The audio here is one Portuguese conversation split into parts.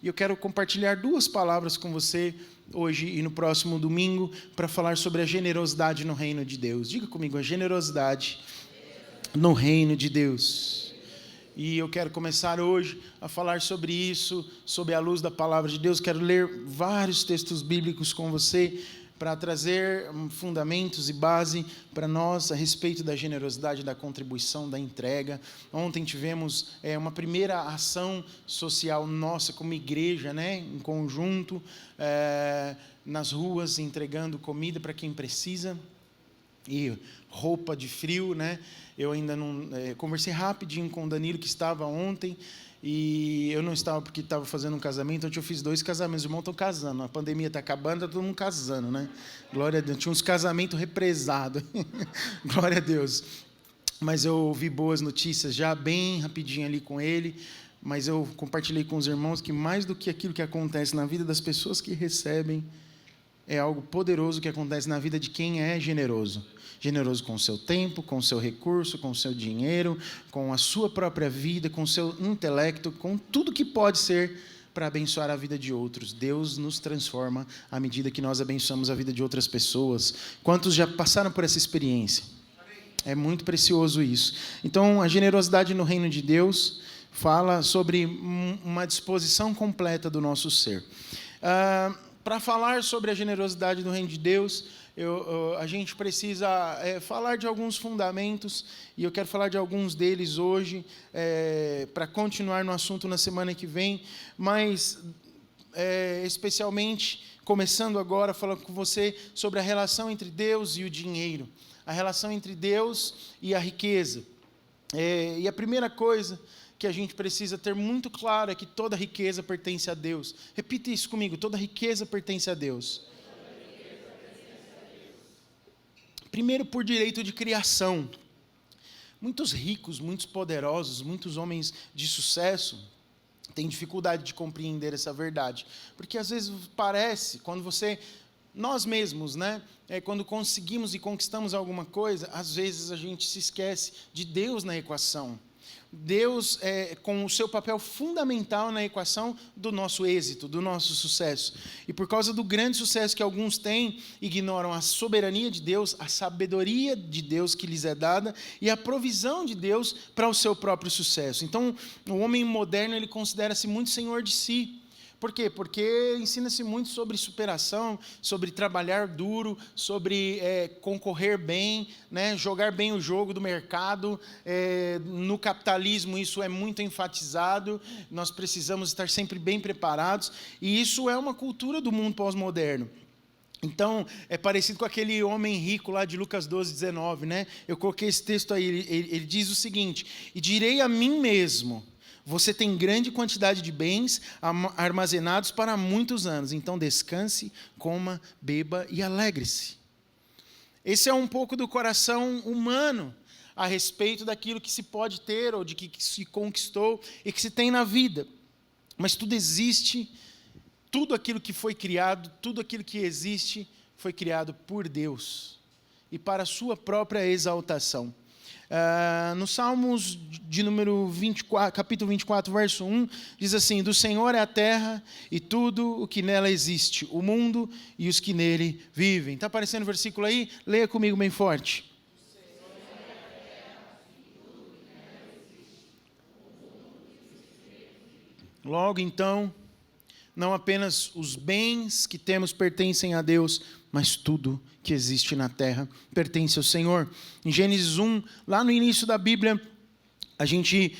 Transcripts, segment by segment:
E eu quero compartilhar 2 palavras com você hoje e no próximo domingo para falar sobre a generosidade no reino de Deus. Diga comigo, a generosidade no reino de Deus. E eu quero começar hoje a falar sobre isso, sob a luz da palavra de Deus. Quero ler vários textos bíblicos com você, para trazer fundamentos e base para nós a respeito da generosidade, da contribuição, da entrega. Ontem tivemos uma primeira ação social nossa como igreja, né, em conjunto, nas ruas, entregando comida para quem precisa e roupa de frio, né? Eu ainda não conversei rapidinho com o Danilo, que estava ontem, e eu não estava porque estava fazendo um casamento. Ontem eu fiz 2 casamentos, os irmãos estão casando, a pandemia está acabando, está todo mundo casando, né? Glória a Deus, tinha uns casamentos represados, glória a Deus. Mas eu ouvi boas notícias já, bem rapidinho ali com ele, mas eu compartilhei com os irmãos que mais do que aquilo que acontece na vida das pessoas que recebem, é algo poderoso que acontece na vida de quem é generoso. Generoso com o seu tempo, com o seu recurso, com o seu dinheiro, com a sua própria vida, com o seu intelecto, com tudo que pode ser para abençoar a vida de outros. Deus nos transforma à medida que nós abençoamos a vida de outras pessoas. Quantos já passaram por essa experiência? É muito precioso isso. Então, a generosidade no reino de Deus fala sobre uma disposição completa do nosso ser. Para falar sobre a generosidade no reino de Deus, a gente precisa falar de alguns fundamentos, e eu quero falar de alguns deles hoje, para continuar no assunto na semana que vem, mas especialmente, começando agora, falando com você sobre a relação entre Deus e o dinheiro, a relação entre Deus e a riqueza. E a primeira coisa que a gente precisa ter muito claro é que toda riqueza pertence a Deus. Repita isso comigo, toda riqueza pertence a Deus. Primeiro, por direito de criação. Muitos ricos, muitos poderosos, muitos homens de sucesso têm dificuldade de compreender essa verdade. Porque às vezes parece, nós mesmos, né? Quando conseguimos e conquistamos alguma coisa, às vezes a gente se esquece de Deus na equação. Deus com o seu papel fundamental na equação do nosso êxito, do nosso sucesso. E por causa do grande sucesso que alguns têm, ignoram a soberania de Deus, a sabedoria de Deus que lhes é dada e a provisão de Deus para o seu próprio sucesso. Então, o homem moderno, ele considera-se muito senhor de si. Por quê? Porque ensina-se muito sobre superação, sobre trabalhar duro, sobre concorrer bem, né, jogar bem o jogo do mercado. No capitalismo isso é muito enfatizado, nós precisamos estar sempre bem preparados, e isso é uma cultura do mundo pós-moderno. Então, é parecido com aquele homem rico lá de Lucas 12, 19, né? Eu coloquei esse texto aí, ele diz o seguinte: e direi a mim mesmo, você tem grande quantidade de bens armazenados para muitos anos. Então descanse, coma, beba e alegre-se. Esse é um pouco do coração humano a respeito daquilo que se pode ter ou de que se conquistou e que se tem na vida. Mas tudo existe, tudo aquilo que foi criado, tudo aquilo que existe foi criado por Deus e para a sua própria exaltação. No Salmos de número 24, capítulo 24, verso 1, diz assim: do Senhor é a terra e tudo o que nela existe, o mundo e os que nele vivem. Está aparecendo o versículo aí? Leia comigo bem forte. Logo então, não apenas os bens que temos pertencem a Deus, mas tudo que existe na terra pertence ao Senhor. Em Gênesis 1, lá no início da Bíblia, a gente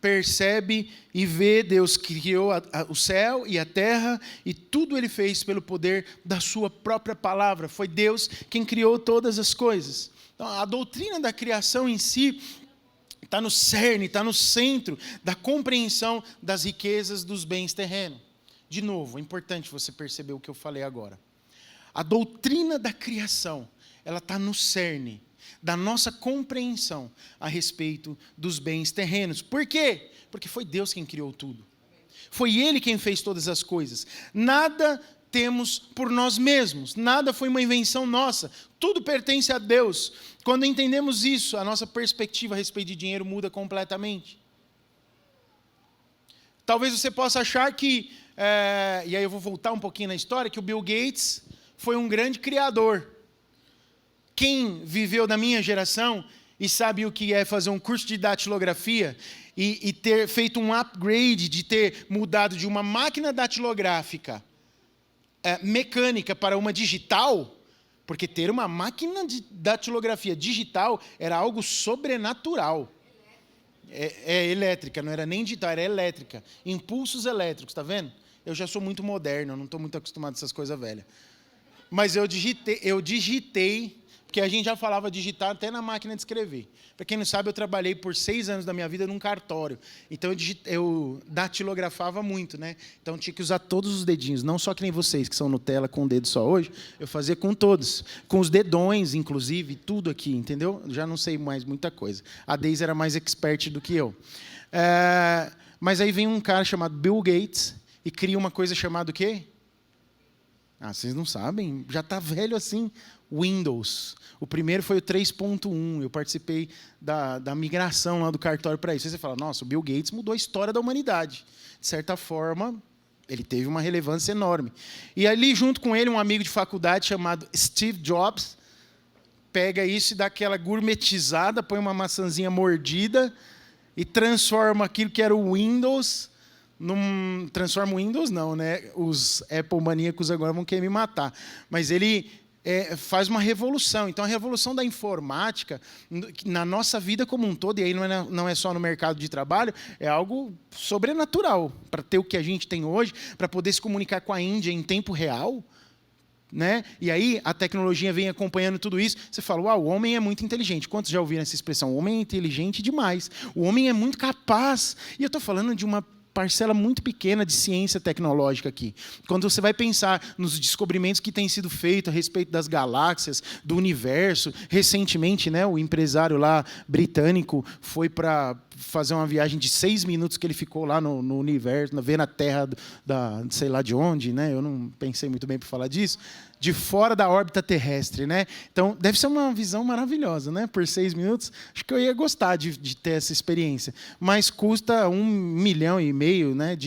percebe e vê Deus que criou o céu e a terra, e tudo Ele fez pelo poder da sua própria palavra. Foi Deus quem criou todas as coisas. Então, a doutrina da criação em si está no cerne, está no centro da compreensão das riquezas dos bens terrenos. De novo, é importante você perceber o que eu falei agora. A doutrina da criação, ela está no cerne da nossa compreensão a respeito dos bens terrenos. Por quê? Porque foi Deus quem criou tudo. Foi Ele quem fez todas as coisas. Nada temos por nós mesmos, nada foi uma invenção nossa, tudo pertence a Deus. Quando entendemos isso, a nossa perspectiva a respeito de dinheiro muda completamente. Talvez você possa achar que, e aí eu vou voltar um pouquinho na história, que o Bill Gates foi um grande criador. Quem viveu da minha geração e sabe o que é fazer um curso de datilografia e ter feito um upgrade, de ter mudado de uma máquina datilográfica mecânica para uma digital, porque ter uma máquina de datilografia digital era algo sobrenatural. Elétrica, não era nem digital, era elétrica. Impulsos elétricos, está vendo? Eu já sou muito moderno, eu não estou muito acostumado com essas coisas velhas. Mas eu digitei, porque a gente já falava digitar até na máquina de escrever. Para quem não sabe, eu trabalhei por 6 anos da minha vida num cartório. Então, eu datilografava muito, né? Então, tinha que usar todos os dedinhos, não só que nem vocês, que são Nutella com o dedo só hoje. Eu fazia com todos. Com os dedões, inclusive, tudo aqui, entendeu? Já não sei mais muita coisa. A Deise era mais expert do que eu. Mas aí vem um cara chamado Bill Gates e cria uma coisa chamada o quê? Vocês não sabem? Já está velho assim. Windows. O primeiro foi o 3.1. Eu participei da migração lá do cartório para isso. Aí você fala, nossa, o Bill Gates mudou a história da humanidade. De certa forma, ele teve uma relevância enorme. E ali, junto com ele, um amigo de faculdade chamado Steve Jobs, pega isso e dá aquela gourmetizada, põe uma maçãzinha mordida e transforma aquilo que era o Windows... Transforma o Windows, não, né? Os Apple maníacos agora vão querer me matar. Mas ele faz uma revolução. Então, a revolução da informática, na nossa vida como um todo, e aí não é só no mercado de trabalho, é algo sobrenatural. Para ter o que a gente tem hoje, para poder se comunicar com a Índia em tempo real, né? E aí a tecnologia vem acompanhando tudo isso. Você fala, uau, o homem é muito inteligente. Quantos já ouviram essa expressão? O homem é inteligente demais. O homem é muito capaz. E eu estou falando de uma parcela muito pequena de ciência tecnológica aqui. Quando você vai pensar nos descobrimentos que têm sido feitos a respeito das galáxias, do universo, recentemente, né, o empresário lá britânico foi para fazer uma viagem de 6 minutos que ele ficou lá no universo, vendo a Terra sei lá de onde, né? Eu não pensei muito bem para falar disso, de fora da órbita terrestre, né? Então, deve ser uma visão maravilhosa, né? Por 6 minutos, acho que eu ia gostar de ter essa experiência. Mas custa 1,5 milhão, né?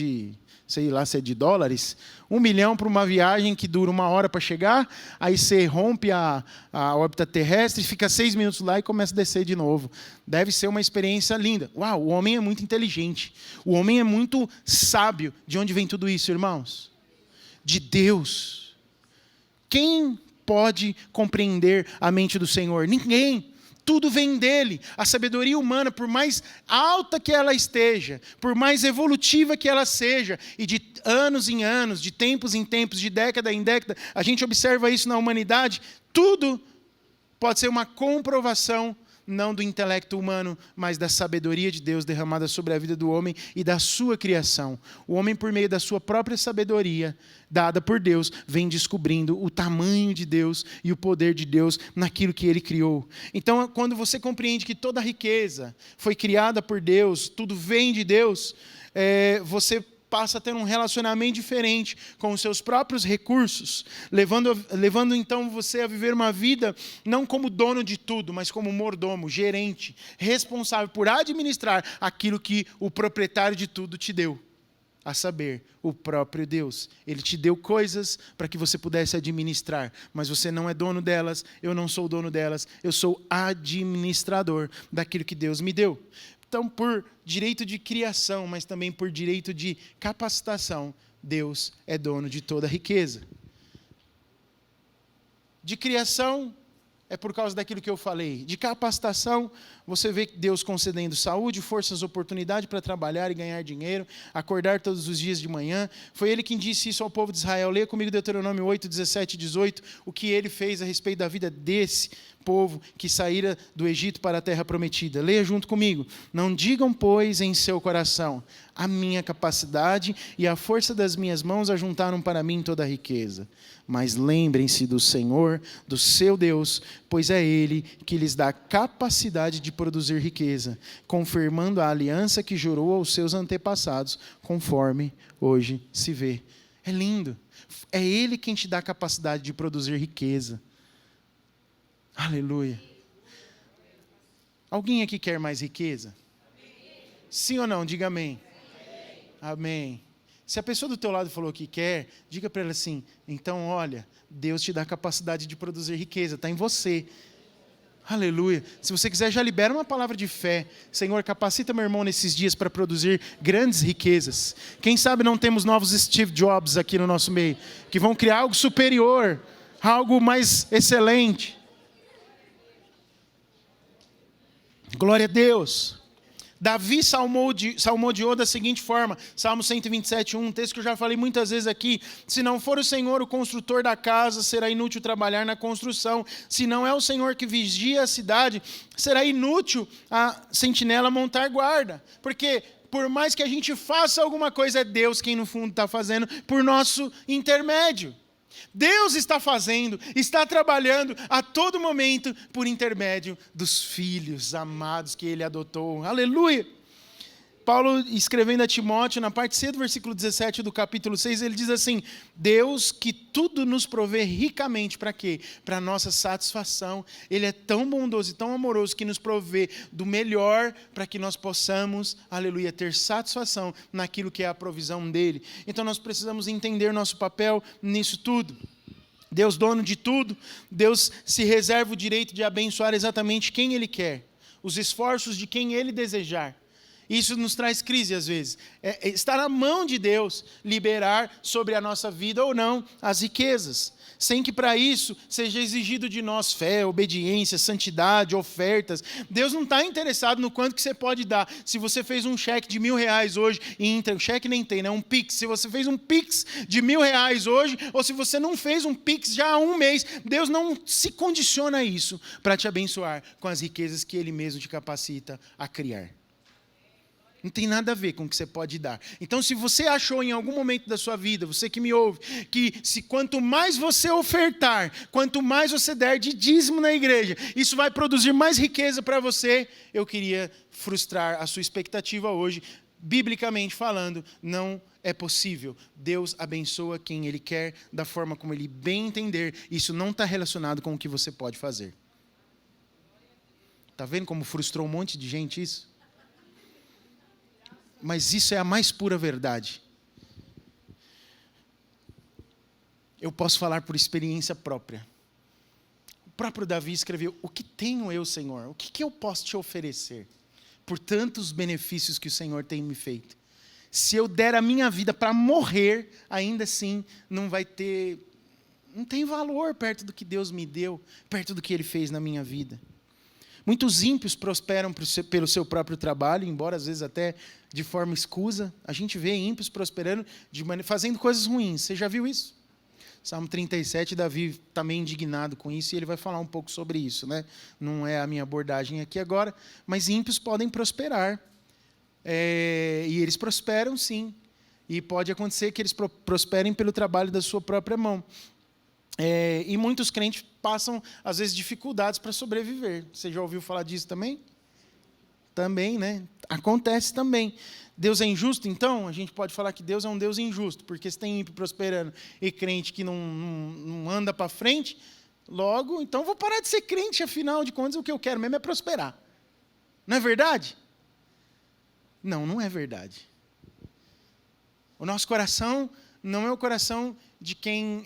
Sei lá se é de dólares, 1 milhão para uma viagem que dura 1 hora para chegar, aí você rompe a órbita terrestre, fica 6 minutos lá e começa a descer de novo. Deve ser uma experiência linda. Uau, o homem é muito inteligente. O homem é muito sábio. De onde vem tudo isso, irmãos? De Deus. Quem pode compreender a mente do Senhor? Ninguém. Tudo vem dele. A sabedoria humana, por mais alta que ela esteja, por mais evolutiva que ela seja, e de anos em anos, de tempos em tempos, de década em década, a gente observa isso na humanidade, tudo pode ser uma comprovação, não do intelecto humano, mas da sabedoria de Deus derramada sobre a vida do homem e da sua criação. O homem, por meio da sua própria sabedoria, dada por Deus, vem descobrindo o tamanho de Deus e o poder de Deus naquilo que Ele criou. Então, quando você compreende que toda a riqueza foi criada por Deus, tudo vem de Deus, você passa a ter um relacionamento diferente com os seus próprios recursos, levando então você a viver uma vida não como dono de tudo, mas como mordomo, gerente, responsável por administrar aquilo que o proprietário de tudo te deu, a saber, o próprio Deus. Ele te deu coisas para que você pudesse administrar, mas você não é dono delas, eu não sou dono delas, eu sou administrador daquilo que Deus me deu. Então, por direito de criação, mas também por direito de capacitação, Deus é dono de toda a riqueza. De criação, é por causa daquilo que eu falei. De capacitação, você vê Deus concedendo saúde, forças, oportunidade para trabalhar e ganhar dinheiro, acordar todos os dias de manhã. Foi Ele quem disse isso ao povo de Israel. Leia comigo Deuteronômio 8, 17 e 18, o que Ele fez a respeito da vida desse povo que saíra do Egito para a terra prometida. Leia junto comigo. Não digam, pois, em seu coração, a minha capacidade e a força das minhas mãos ajuntaram para mim toda a riqueza. Mas lembrem-se do Senhor, do seu Deus, pois é Ele que lhes dá capacidade de produzir riqueza, confirmando a aliança que jurou aos seus antepassados, conforme hoje se vê. É lindo. É Ele quem te dá a capacidade de produzir riqueza. Aleluia. Alguém aqui quer mais riqueza? Sim ou não? Diga amém. Amém. Se a pessoa do teu lado falou que quer, diga para ela assim, então olha, Deus te dá a capacidade de produzir riqueza, está em você. Aleluia. Se você quiser, já libera uma palavra de fé. Senhor, capacita meu irmão nesses dias para produzir grandes riquezas. Quem sabe não temos novos Steve Jobs aqui no nosso meio, que vão criar algo superior, algo mais excelente. Glória a Deus. Davi salmodiou da seguinte forma, Salmo 127, 1, um texto que eu já falei muitas vezes aqui, se não for o Senhor o construtor da casa, será inútil trabalhar na construção, se não é o Senhor que vigia a cidade, será inútil a sentinela montar guarda, porque por mais que a gente faça alguma coisa, é Deus quem no fundo está fazendo por nosso intermédio. Deus está fazendo, está trabalhando a todo momento por intermédio dos filhos amados que Ele adotou. Aleluia! Paulo, escrevendo a Timóteo, na parte C do versículo 17 do capítulo 6, ele diz assim, Deus que tudo nos provê ricamente, para quê? Para a nossa satisfação. Ele é tão bondoso e tão amoroso que nos provê do melhor para que nós possamos, aleluia, ter satisfação naquilo que é a provisão dele. Então nós precisamos entender nosso papel nisso tudo. Deus dono de tudo, Deus se reserva o direito de abençoar exatamente quem Ele quer, os esforços de quem Ele desejar. Isso nos traz crise às vezes. Está na mão de Deus liberar sobre a nossa vida ou não as riquezas, sem que para isso seja exigido de nós fé, obediência, santidade, ofertas. Deus não está interessado no quanto que você pode dar. Se você fez um cheque de R$1.000 hoje, e cheque nem tem, né? Um Pix. Se você fez um Pix de R$1.000 hoje, ou se você não fez um Pix já há um mês, Deus não se condiciona a isso para te abençoar com as riquezas que Ele mesmo te capacita a criar. Não tem nada a ver com o que você pode dar. Então, se você achou em algum momento da sua vida, você que me ouve, que quanto mais você ofertar, quanto mais você der de dízimo na igreja, isso vai produzir mais riqueza para você, eu queria frustrar a sua expectativa hoje. Biblicamente falando, não é possível. Deus abençoa quem Ele quer, da forma como Ele bem entender. Isso não está relacionado com o que você pode fazer. Está vendo como frustrou um monte de gente isso? Mas isso é a mais pura verdade. Eu posso falar por experiência própria. O próprio Davi escreveu, o que tenho eu, Senhor? O que eu posso te oferecer? Por tantos benefícios que o Senhor tem me feito. Se eu der a minha vida para morrer, ainda assim não tem valor perto do que Deus me deu, perto do que Ele fez na minha vida. Muitos ímpios prosperam pelo seu próprio trabalho, embora às vezes até de forma escusa. A gente vê ímpios prosperando, fazendo coisas ruins. Você já viu isso? Salmo 37, Davi está meio indignado com isso, e ele vai falar um pouco sobre isso, né? Não é a minha abordagem aqui agora, mas ímpios podem prosperar. E eles prosperam sim. E pode acontecer que eles prosperem pelo trabalho da sua própria mão. E muitos crentes passam, às vezes, dificuldades para sobreviver. Você já ouviu falar disso também? Também, né? Acontece também. Deus é injusto, então? A gente pode falar que Deus é um Deus injusto, porque se tem ímpio prosperando e crente que não anda para frente, logo, então vou parar de ser crente, afinal de contas, o que eu quero mesmo é prosperar. Não é verdade? Não, não é verdade. O nosso coração não é o coração de quem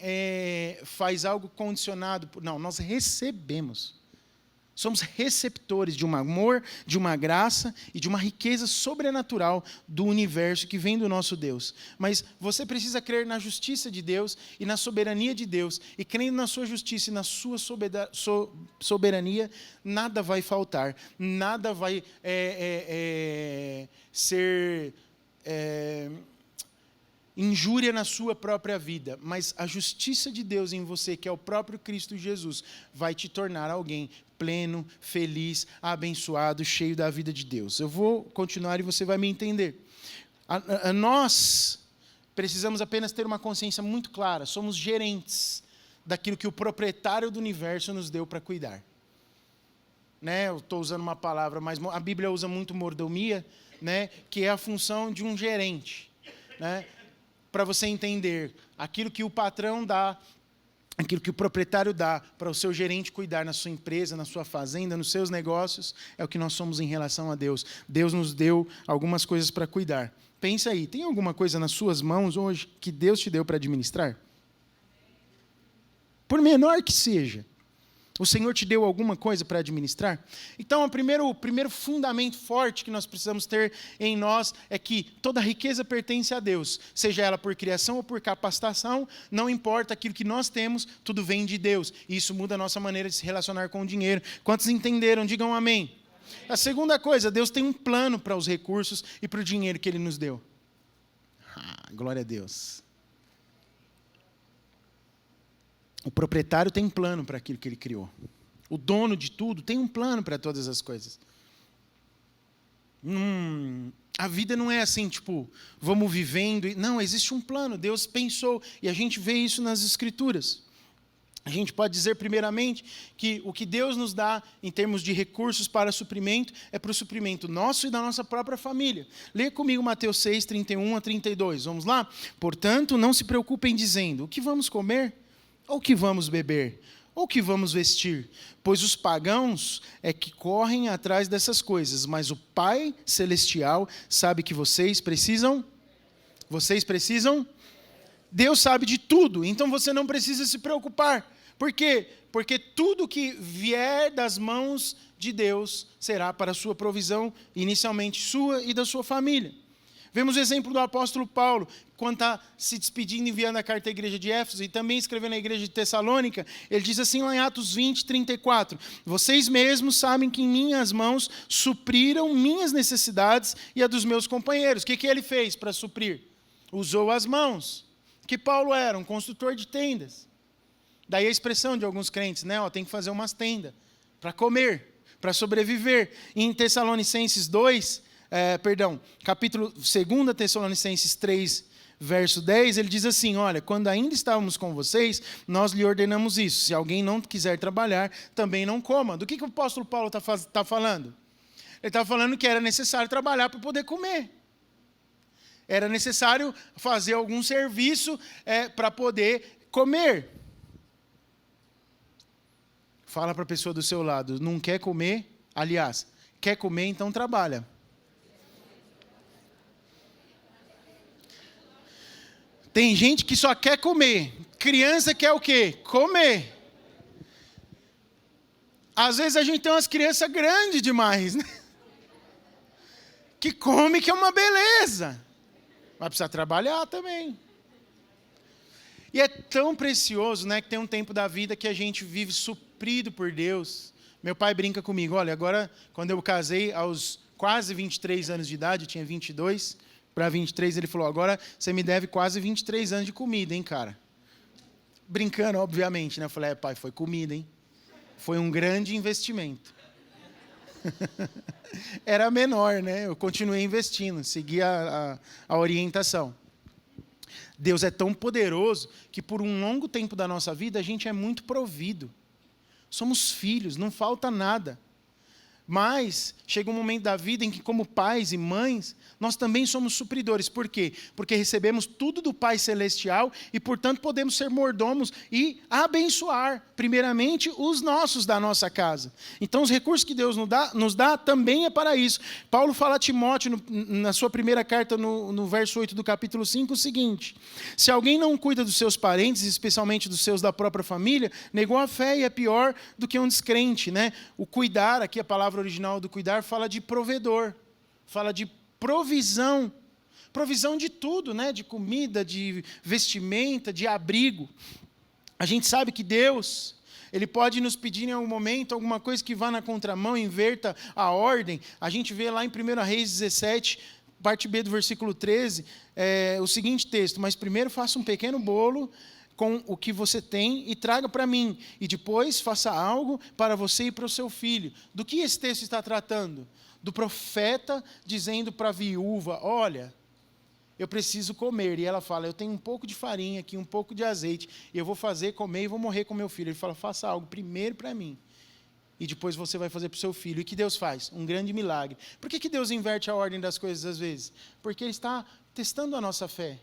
faz algo condicionado. Não, nós recebemos. Somos receptores de um amor, de uma graça e de uma riqueza sobrenatural do universo que vem do nosso Deus. Mas você precisa crer na justiça de Deus e na soberania de Deus. E crendo na sua justiça e na sua soberania, nada vai faltar. Nada vai ser injúria na sua própria vida, mas a justiça de Deus em você, que é o próprio Cristo Jesus, vai te tornar alguém pleno, feliz, abençoado, cheio da vida de Deus. Eu vou continuar e você vai me entender. Nós precisamos apenas ter uma consciência muito clara, somos gerentes daquilo que o proprietário do universo nos deu para cuidar. Né? Eu estou usando uma palavra, mas a Bíblia usa muito mordomia, né? Que é a função de um gerente, né? Para você entender aquilo que o patrão dá, aquilo que o proprietário dá para o seu gerente cuidar na sua empresa, na sua fazenda, nos seus negócios, é o que nós somos em relação a Deus. Deus nos deu algumas coisas para cuidar. Pensa aí, tem alguma coisa nas suas mãos hoje que Deus te deu para administrar? Por menor que seja. O Senhor te deu alguma coisa para administrar? Então, o primeiro fundamento forte que nós precisamos ter em nós é que toda riqueza pertence a Deus. Seja ela por criação ou por capacitação, não importa aquilo que nós temos, tudo vem de Deus. E isso muda a nossa maneira de se relacionar com o dinheiro. Quantos entenderam? Digam amém. A segunda coisa, Deus tem um plano para os recursos e para o dinheiro que Ele nos deu. Glória a Deus. O proprietário tem plano para aquilo que ele criou. O dono de tudo tem um plano para todas as coisas. A vida não é assim, tipo, vamos vivendo. Não, existe um plano, Deus pensou. E a gente vê isso nas Escrituras. A gente pode dizer, primeiramente, que o que Deus nos dá em termos de recursos para suprimento é para o suprimento nosso e da nossa própria família. Lê comigo Mateus 6, 31 a 32. Vamos lá? Portanto, não se preocupem dizendo, o que vamos comer? Ou o que vamos beber? Ou o que vamos vestir? Pois os pagãos é que correm atrás dessas coisas, mas o Pai Celestial sabe que vocês precisam? Vocês precisam? Deus sabe de tudo, então você não precisa se preocupar. Por quê? Porque tudo que vier das mãos de Deus será para a sua provisão, inicialmente sua e da sua família. Vemos o exemplo do apóstolo Paulo, quando está se despedindo, enviando a carta à igreja de Éfeso e também escrevendo à igreja de Tessalônica, ele diz assim lá em Atos 20, 34, vocês mesmos sabem que em minhas mãos supriram minhas necessidades e a dos meus companheiros. O que ele fez para suprir? Usou as mãos. Que Paulo era? Um construtor de tendas. Daí a expressão de alguns crentes, né? Tem que fazer umas tendas para comer, para sobreviver. E em Tessalonicenses 2, capítulo 2 Tessalonicenses 3, verso 10, ele diz assim, olha, quando ainda estávamos com vocês, nós lhe ordenamos isso, se alguém não quiser trabalhar, também não coma. Do que o apóstolo Paulo está falando? Ele está falando que era necessário trabalhar para poder comer. Era necessário fazer algum serviço para poder comer. Fala para a pessoa do seu lado, não quer comer? Aliás, quer comer, então trabalha. Tem gente que só quer comer. Criança quer o quê? Comer. Às vezes a gente tem umas crianças grandes demais, né? Que come, que é uma beleza. Vai precisar trabalhar também. E é tão precioso, né, que tem um tempo da vida que a gente vive suprido por Deus. Meu pai brinca comigo, olha, agora, quando eu casei, aos quase 23 anos de idade, eu tinha 22, para 23, ele falou, agora você me deve quase 23 anos de comida, hein, cara? Brincando, obviamente, né? Eu falei, pai, foi comida, hein? Foi um grande investimento. Era menor, né? Eu continuei investindo, segui a orientação. Deus é tão poderoso que por um longo tempo da nossa vida a gente é muito provido. Somos filhos, não falta nada. Mas chega um momento da vida em que, como pais e mães, nós também somos supridores. Por quê? Porque recebemos tudo do Pai Celestial e, portanto, podemos ser mordomos e abençoar, primeiramente, os nossos da nossa casa. Então, os recursos que Deus nos dá também é para isso. Paulo fala a Timóteo, na sua primeira carta, no verso 8 do capítulo 5, o seguinte, se alguém não cuida dos seus parentes, especialmente dos seus da própria família, negou a fé e é pior do que um descrente, né? O cuidar, aqui a palavra original do cuidar fala de provedor, fala de provisão de tudo, né? De comida, de vestimenta, de abrigo. A gente sabe que Deus, Ele pode nos pedir em algum momento alguma coisa que vá na contramão, inverta a ordem. A gente vê lá em 1 Reis 17, parte B do versículo 13, o seguinte texto, mas primeiro faça um pequeno bolo com o que você tem e traga para mim. E depois faça algo para você e para o seu filho. Do que esse texto está tratando? Do profeta dizendo para a viúva, olha, eu preciso comer. E ela fala, eu tenho um pouco de farinha aqui, um pouco de azeite, e eu vou fazer, comer e vou morrer com meu filho. Ele fala, faça algo primeiro para mim. E depois você vai fazer para o seu filho. E o que Deus faz? Um grande milagre. Por que Deus inverte a ordem das coisas às vezes? Porque Ele está testando a nossa fé,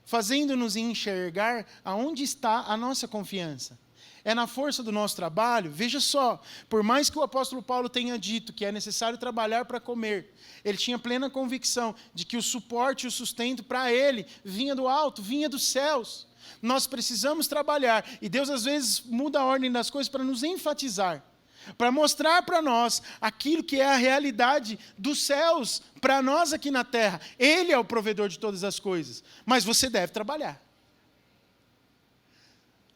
fazendo-nos enxergar aonde está a nossa confiança. É na força do nosso trabalho? Veja só, por mais que o apóstolo Paulo tenha dito que é necessário trabalhar para comer, ele tinha plena convicção de que o suporte e o sustento para ele vinha do alto, vinha dos céus. Nós precisamos trabalhar, e Deus às vezes muda a ordem das coisas para nos enfatizar, para mostrar para nós aquilo que é a realidade dos céus, para nós aqui na terra. Ele é o provedor de todas as coisas, mas você deve trabalhar.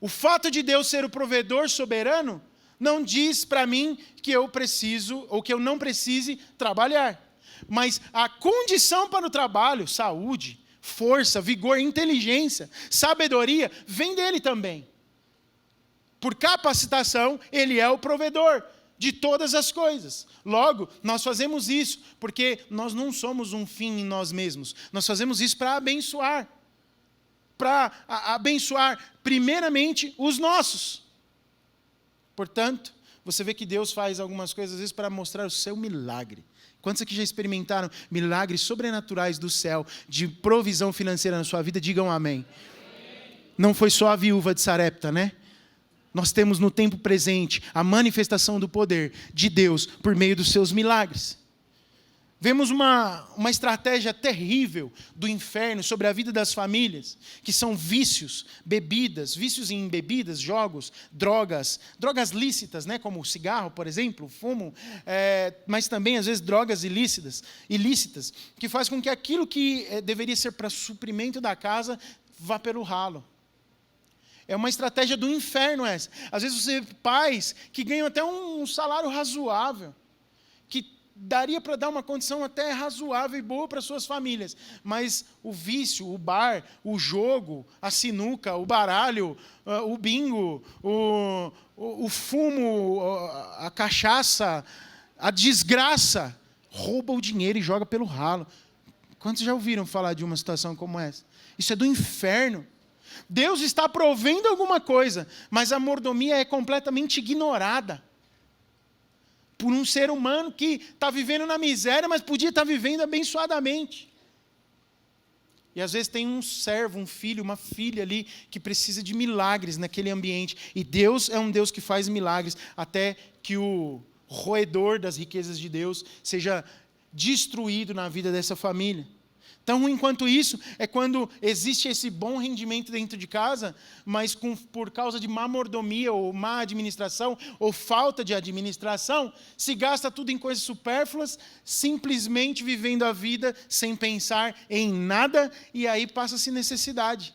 O fato de Deus ser o provedor soberano não diz para mim que eu preciso ou que eu não precise trabalhar. Mas a condição para o trabalho, saúde, força, vigor, inteligência, sabedoria, vem dele também. Por capacitação, ele é o provedor de todas as coisas. Logo, nós fazemos isso porque nós não somos um fim em nós mesmos. Nós fazemos isso para abençoar. Para abençoar primeiramente os nossos. Portanto, você vê que Deus faz algumas coisas às vezes para mostrar o seu milagre. Quantos aqui já experimentaram milagres sobrenaturais do céu, de provisão financeira na sua vida? Digam amém. Não foi só a viúva de Sarepta, né? Nós temos no tempo presente a manifestação do poder de Deus por meio dos seus milagres. Vemos uma estratégia terrível do inferno sobre a vida das famílias, que são vícios, bebidas, vícios em bebidas, jogos, drogas lícitas, né, como o cigarro, por exemplo, o fumo, mas também, às vezes, drogas ilícitas, que faz com que aquilo que deveria ser para suprimento da casa vá pelo ralo. É uma estratégia do inferno essa. Às vezes você vê pais que ganham até um salário razoável, que daria para dar uma condição até razoável e boa para suas famílias. Mas o vício, o bar, o jogo, a sinuca, o baralho, o bingo, o fumo, a cachaça, a desgraça, rouba o dinheiro e joga pelo ralo. Quantos já ouviram falar de uma situação como essa? Isso é do inferno. Deus está provendo alguma coisa, mas a mordomia é completamente ignorada por um ser humano que está vivendo na miséria, mas podia estar vivendo abençoadamente. E às vezes tem um servo, um filho, uma filha ali, que precisa de milagres naquele ambiente. E Deus é um Deus que faz milagres, até que o roedor das riquezas de Deus seja destruído na vida dessa família. Então, enquanto isso, é quando existe esse bom rendimento dentro de casa, mas por causa de má mordomia, ou má administração, ou falta de administração, se gasta tudo em coisas supérfluas, simplesmente vivendo a vida sem pensar em nada, e aí passa-se necessidade.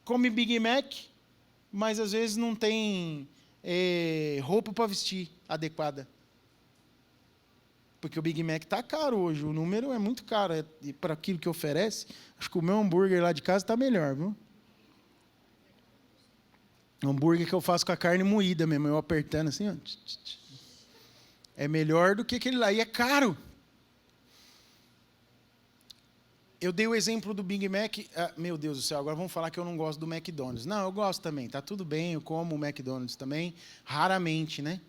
Come Big Mac, mas às vezes não tem roupa para vestir adequada. Porque o Big Mac está caro hoje, o número é muito caro. E para aquilo que oferece, acho que o meu hambúrguer lá de casa está melhor, viu? O hambúrguer que eu faço com a carne moída mesmo, eu apertando assim, ó. É melhor do que aquele lá, e é caro. Eu dei o exemplo do Big Mac, meu Deus do céu, agora vamos falar que eu não gosto do McDonald's. Não, eu gosto também, está tudo bem, eu como o McDonald's também, raramente, né?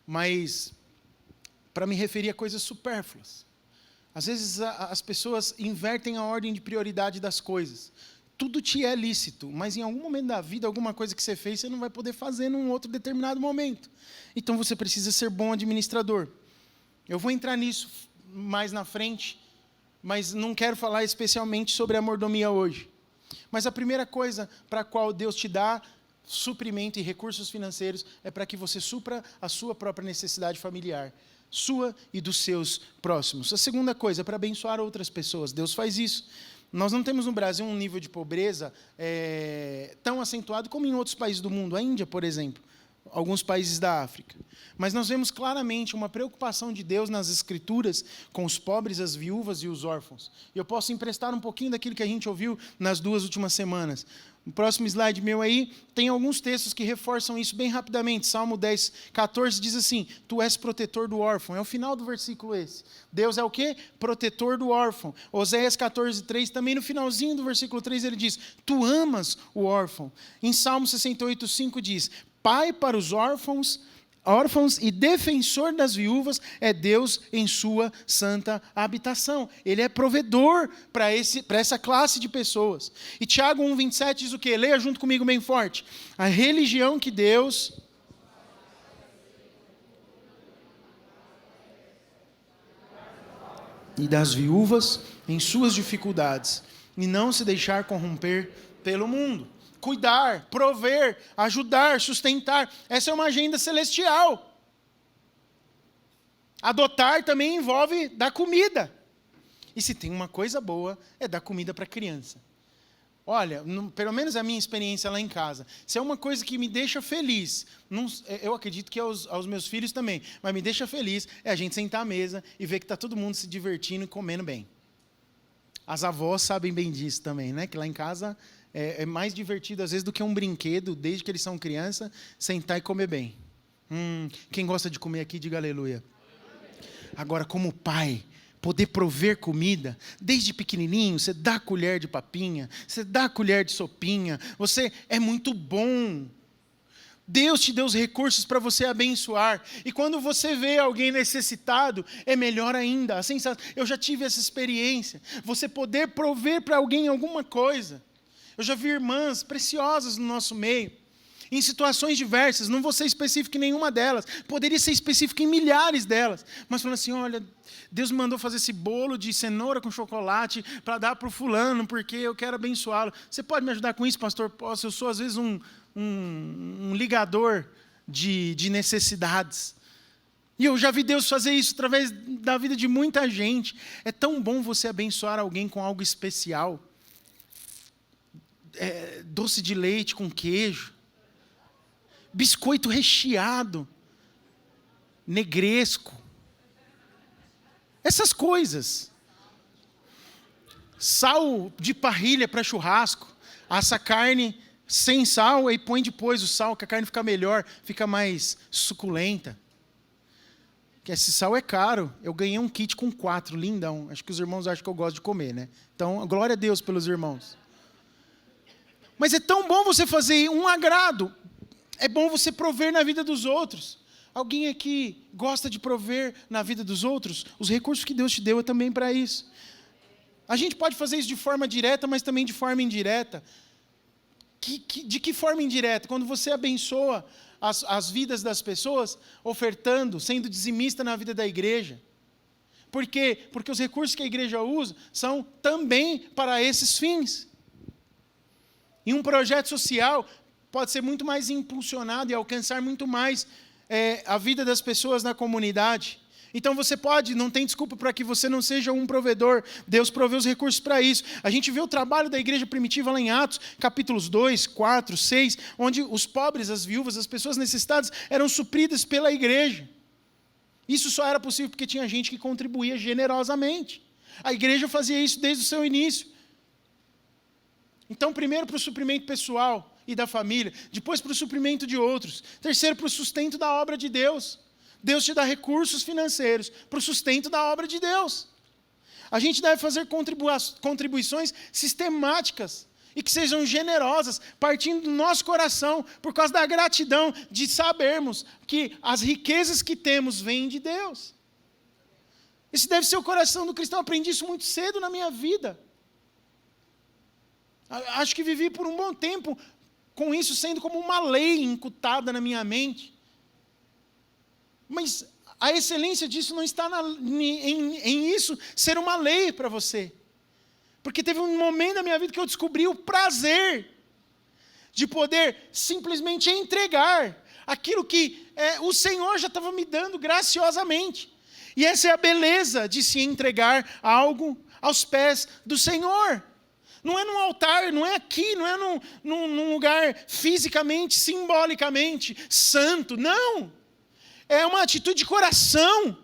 Mas para me referir a coisas supérfluas. Às vezes as pessoas invertem a ordem de prioridade das coisas. Tudo te é lícito, mas em algum momento da vida, alguma coisa que você fez, você não vai poder fazer num outro determinado momento. Então você precisa ser bom administrador. Eu vou entrar nisso mais na frente, mas não quero falar especialmente sobre a mordomia hoje. Mas a primeira coisa para a qual Deus te dá suprimento e recursos financeiros é para que você supra a sua própria necessidade familiar, sua e dos seus próximos. A segunda coisa, para abençoar outras pessoas. Deus faz isso. Nós não temos no Brasil um nível de pobreza tão acentuado como em outros países do mundo. A Índia, por exemplo, alguns países da África. Mas nós vemos claramente uma preocupação de Deus nas Escrituras com os pobres, as viúvas e os órfãos. E eu posso emprestar um pouquinho daquilo que a gente ouviu nas 2 últimas semanas. No próximo slide meu aí, tem alguns textos que reforçam isso bem rapidamente. Salmo 10, 14 diz assim: Tu és protetor do órfão. É o final do versículo esse. Deus é o quê? Protetor do órfão. Oséias 14, 3, também no finalzinho do versículo 3, ele diz: Tu amas o órfão. Em Salmo 68, 5 diz: Pai para os órfãos órfãos e defensor das viúvas é Deus em sua santa habitação. Ele é provedor para essa classe de pessoas. E Tiago 1,27 diz o quê? Leia junto comigo bem forte. A religião que Deus... e das viúvas em suas dificuldades, e não se deixar corromper pelo mundo. Cuidar, prover, ajudar, sustentar. Essa é uma agenda celestial. Adotar também envolve dar comida. E se tem uma coisa boa, é dar comida para criança. Olha, pelo menos a minha experiência lá em casa, se é uma coisa que me deixa feliz, eu acredito que aos meus filhos também, mas me deixa feliz, é a gente sentar à mesa e ver que está todo mundo se divertindo e comendo bem. As avós sabem bem disso também, né? Que lá em casa é mais divertido, às vezes, do que um brinquedo, desde que eles são criança, sentar e comer bem. Quem gosta de comer aqui, diga aleluia. Agora, como pai, poder prover comida, desde pequenininho, você dá colher de papinha, você dá colher de sopinha, é muito bom. Deus te deu os recursos para você abençoar. E quando você vê alguém necessitado, é melhor ainda. Eu já tive essa experiência. Você poder prover para alguém alguma coisa. Eu já vi irmãs preciosas no nosso meio, em situações diversas, não vou ser específico em nenhuma delas, poderia ser específico em milhares delas, mas falando assim, olha, Deus me mandou fazer esse bolo de cenoura com chocolate para dar para o fulano, porque eu quero abençoá-lo. Você pode me ajudar com isso, pastor? Posso, eu sou às vezes um ligador de necessidades. E eu já vi Deus fazer isso através da vida de muita gente. É tão bom você abençoar alguém com algo especial. Doce de leite com queijo, biscoito recheado, negresco, essas coisas. Sal de parrilha para churrasco, assa a carne sem sal e põe depois o sal, que a carne fica melhor, fica mais suculenta. Que esse sal é caro. Eu ganhei um kit com 4, lindão. Acho que os irmãos acham que eu gosto de comer, né? Então, glória a Deus pelos irmãos. Mas é tão bom você fazer um agrado. É bom você prover na vida dos outros. Alguém aqui gosta de prover na vida dos outros? Os recursos que Deus te deu é também para isso. A gente pode fazer isso de forma direta, mas também de forma indireta. De que forma indireta? Quando você abençoa as vidas das pessoas, ofertando, sendo dizimista na vida da igreja. Por quê? Porque os recursos que a igreja usa são também para esses fins. E um projeto social pode ser muito mais impulsionado e alcançar muito mais a vida das pessoas na comunidade. Então você pode, não tem desculpa para que você não seja um provedor. Deus provê os recursos para isso. A gente vê o trabalho da igreja primitiva lá em Atos, capítulos 2, 4, 6, onde os pobres, as viúvas, as pessoas necessitadas eram supridas pela igreja. Isso só era possível porque tinha gente que contribuía generosamente. A igreja fazia isso desde o seu início. Então, primeiro para o suprimento pessoal e da família, depois para o suprimento de outros, terceiro para o sustento da obra de Deus. Deus te dá recursos financeiros para o sustento da obra de Deus. A gente deve fazer contribuições sistemáticas e que sejam generosas, partindo do nosso coração, por causa da gratidão de sabermos que as riquezas que temos vêm de Deus. Esse deve ser o coração do cristão. Eu aprendi isso muito cedo na minha vida. Acho que vivi por um bom tempo com isso sendo como uma lei incutada na minha mente. Mas a excelência disso não está em isso ser uma lei para você. Porque teve um momento da minha vida que eu descobri o prazer de poder simplesmente entregar aquilo que o Senhor já estava me dando graciosamente. E essa é a beleza de se entregar algo aos pés do Senhor. Não é num altar, não é aqui, não é num lugar fisicamente, simbolicamente santo, não. É uma atitude de coração.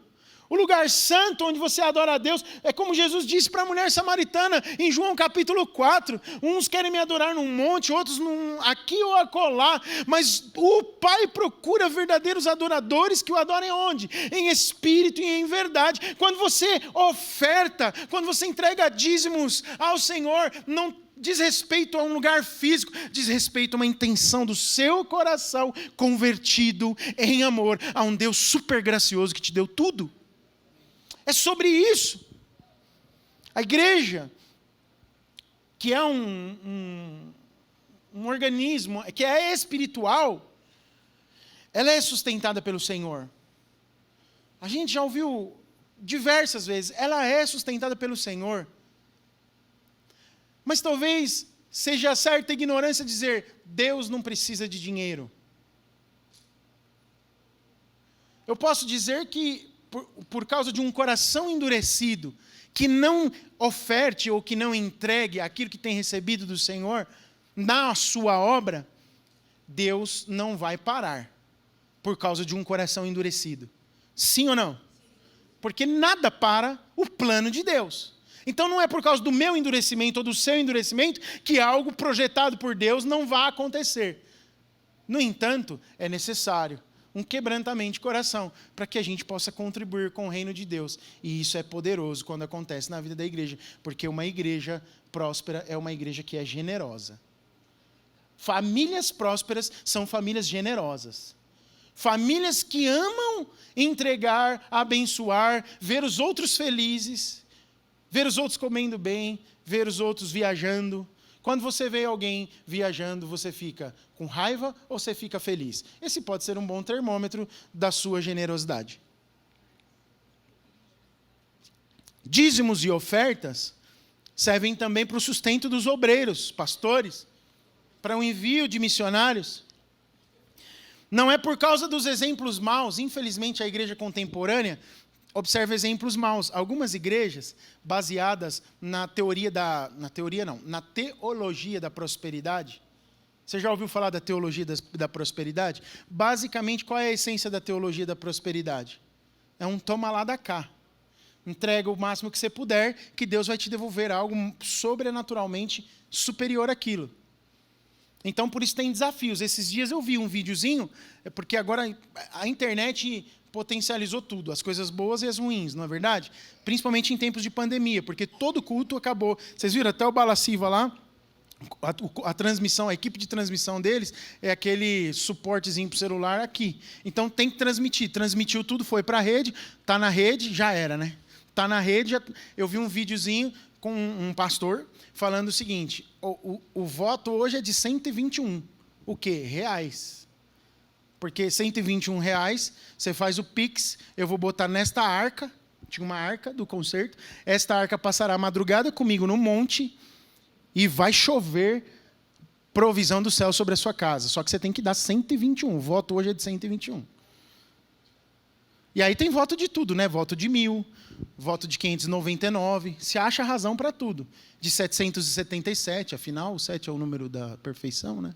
O lugar santo onde você adora a Deus é como Jesus disse para a mulher samaritana em João capítulo 4. Uns querem me adorar num monte, outros aqui ou acolá. Mas o Pai procura verdadeiros adoradores que o adorem onde? Em espírito e em verdade. Quando você oferta, quando você entrega dízimos ao Senhor, não diz respeito a um lugar físico, diz respeito a uma intenção do seu coração convertido em amor a um Deus super gracioso que te deu tudo. É sobre isso. A igreja, que é um organismo, que é espiritual, ela é sustentada pelo Senhor. A gente já ouviu diversas vezes, ela é sustentada pelo Senhor. Mas talvez seja certa ignorância dizer, Deus não precisa de dinheiro. Eu posso dizer que, por causa de um coração endurecido, que não oferte ou que não entregue aquilo que tem recebido do Senhor na sua obra, Deus não vai parar por causa de um coração endurecido. Sim ou não? Porque nada para o plano de Deus. Então não é por causa do meu endurecimento ou do seu endurecimento que algo projetado por Deus não vai acontecer. No entanto, é necessário um quebrantamento de coração, para que a gente possa contribuir com o reino de Deus. E isso é poderoso quando acontece na vida da igreja, porque uma igreja próspera é uma igreja que é generosa. Famílias prósperas são famílias generosas. Famílias que amam entregar, abençoar, ver os outros felizes, ver os outros comendo bem, ver os outros viajando. Quando você vê alguém viajando, você fica com raiva ou você fica feliz? Esse pode ser um bom termômetro da sua generosidade. Dízimos e ofertas servem também para o sustento dos obreiros, pastores, para o envio de missionários. Não é por causa dos exemplos maus, infelizmente a igreja contemporânea observa exemplos maus. Algumas igrejas baseadas na teologia da prosperidade. Você já ouviu falar da teologia da prosperidade? Basicamente, qual é a essência da teologia da prosperidade? É um toma lá da cá. Entrega o máximo que você puder, que Deus vai te devolver algo sobrenaturalmente superior àquilo. Então, por isso tem desafios. Esses dias eu vi um videozinho, porque agora a internet potencializou tudo, as coisas boas e as ruins, não é verdade? Principalmente em tempos de pandemia, porque todo culto acabou. Vocês viram até o Balaciva lá, a transmissão, a equipe de transmissão deles é aquele suportezinho para o celular aqui. Então tem que transmitir. Transmitiu tudo, foi para a rede, está na rede, já era, né? Está na rede, eu vi um videozinho com um pastor falando o seguinte, o voto hoje é de 121. O quê? Reais. Porque 121 reais, você faz o Pix, eu vou botar nesta arca, tinha uma arca do concerto, esta arca passará a madrugada comigo no monte e vai chover provisão do céu sobre a sua casa. Só que você tem que dar 121, o voto hoje é de 121. E aí tem voto de tudo, né? Voto de 1.000, voto de 599, se acha razão para tudo. De 777, afinal, o 7 é o número da perfeição, né?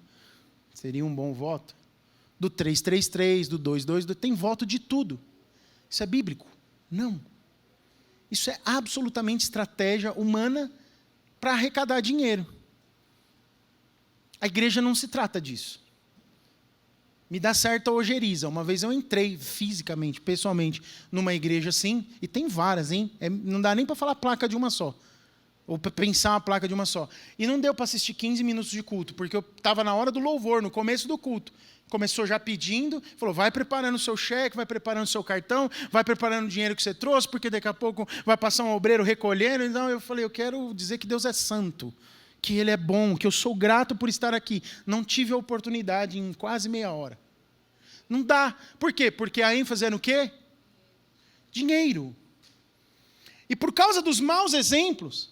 Seria um bom voto. Do 333, do 222, tem voto de tudo. Isso é bíblico? Não. Isso é absolutamente estratégia humana para arrecadar dinheiro. A igreja não se trata disso. Me dá certa ojeriza. Uma vez eu entrei fisicamente, pessoalmente, numa igreja assim, e tem várias, hein? Não dá nem para falar placa de uma só. Ou para pensar uma placa de uma só. E não deu para assistir 15 minutos de culto, porque eu estava na hora do louvor, no começo do culto. Começou já pedindo, falou, vai preparando o seu cheque, vai preparando o seu cartão, vai preparando o dinheiro que você trouxe, porque daqui a pouco vai passar um obreiro recolhendo. Então eu falei, eu quero dizer que Deus é santo, que Ele é bom, que eu sou grato por estar aqui. Não tive a oportunidade em quase meia hora. Não dá. Por quê? Porque a ênfase é no quê? Dinheiro. E por causa dos maus exemplos,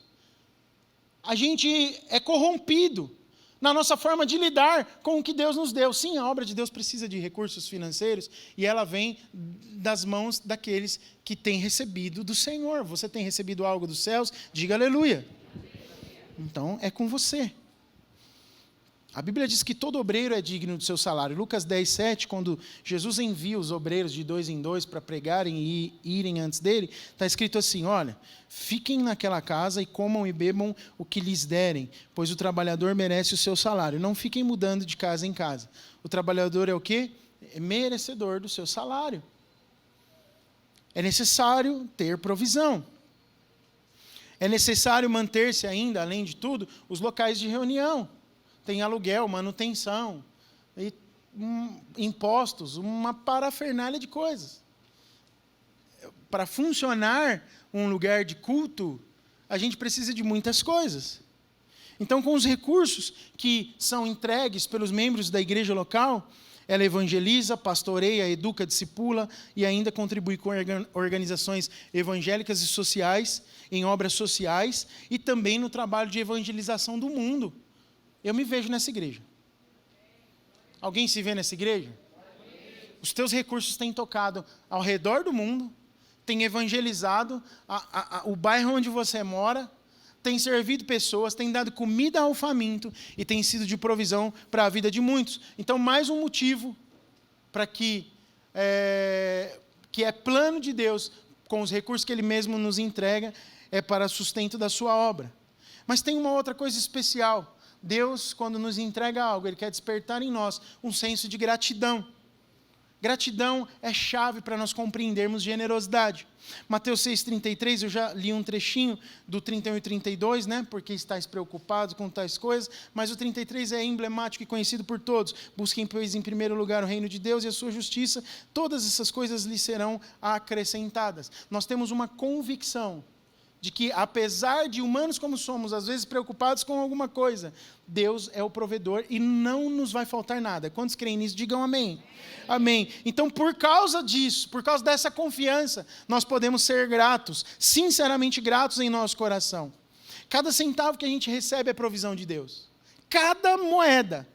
a gente é corrompido na nossa forma de lidar com o que Deus nos deu. Sim, a obra de Deus precisa de recursos financeiros e ela vem das mãos daqueles que têm recebido do Senhor. Você tem recebido algo dos céus? Diga aleluia. Então, é com você. A Bíblia diz que todo obreiro é digno do seu salário. Lucas 10, 7, quando Jesus envia os obreiros de 2 em 2 para pregarem e irem antes dele, está escrito assim, olha, fiquem naquela casa e comam e bebam o que lhes derem, pois o trabalhador merece o seu salário. Não fiquem mudando de casa em casa. O trabalhador é o quê? É merecedor do seu salário. É necessário ter provisão. É necessário manter-se ainda, além de tudo, os locais de reunião. Tem aluguel, manutenção, impostos, uma parafernália de coisas. Para funcionar um lugar de culto, a gente precisa de muitas coisas. Então, com os recursos que são entregues pelos membros da igreja local, ela evangeliza, pastoreia, educa, discipula e ainda contribui com organizações evangélicas e sociais, em obras sociais e também no trabalho de evangelização do mundo. Eu me vejo nessa igreja. Alguém se vê nessa igreja? Os teus recursos têm tocado ao redor do mundo, têm evangelizado o bairro onde você mora, tem servido pessoas, tem dado comida ao faminto e tem sido de provisão para a vida de muitos. Então, mais um motivo para que é plano de Deus, com os recursos que Ele mesmo nos entrega, é para sustento da sua obra. Mas tem uma outra coisa especial. Deus, quando nos entrega algo, Ele quer despertar em nós um senso de gratidão. Gratidão é chave para nós compreendermos generosidade. Mateus 6,33, eu já li um trechinho do 31 e 32, né? Porque estáis preocupados com tais coisas, mas o 33 é emblemático e conhecido por todos. Busquem, pois, em primeiro lugar o reino de Deus e a sua justiça, todas essas coisas lhes serão acrescentadas. Nós temos uma convicção de que, apesar de humanos como somos, às vezes preocupados com alguma coisa, Deus é o provedor e não nos vai faltar nada. Quantos creem nisso? Digam amém. Amém. Então, por causa disso, por causa dessa confiança, nós podemos ser gratos, sinceramente gratos em nosso coração. Cada centavo que a gente recebe é provisão de Deus. Cada moeda.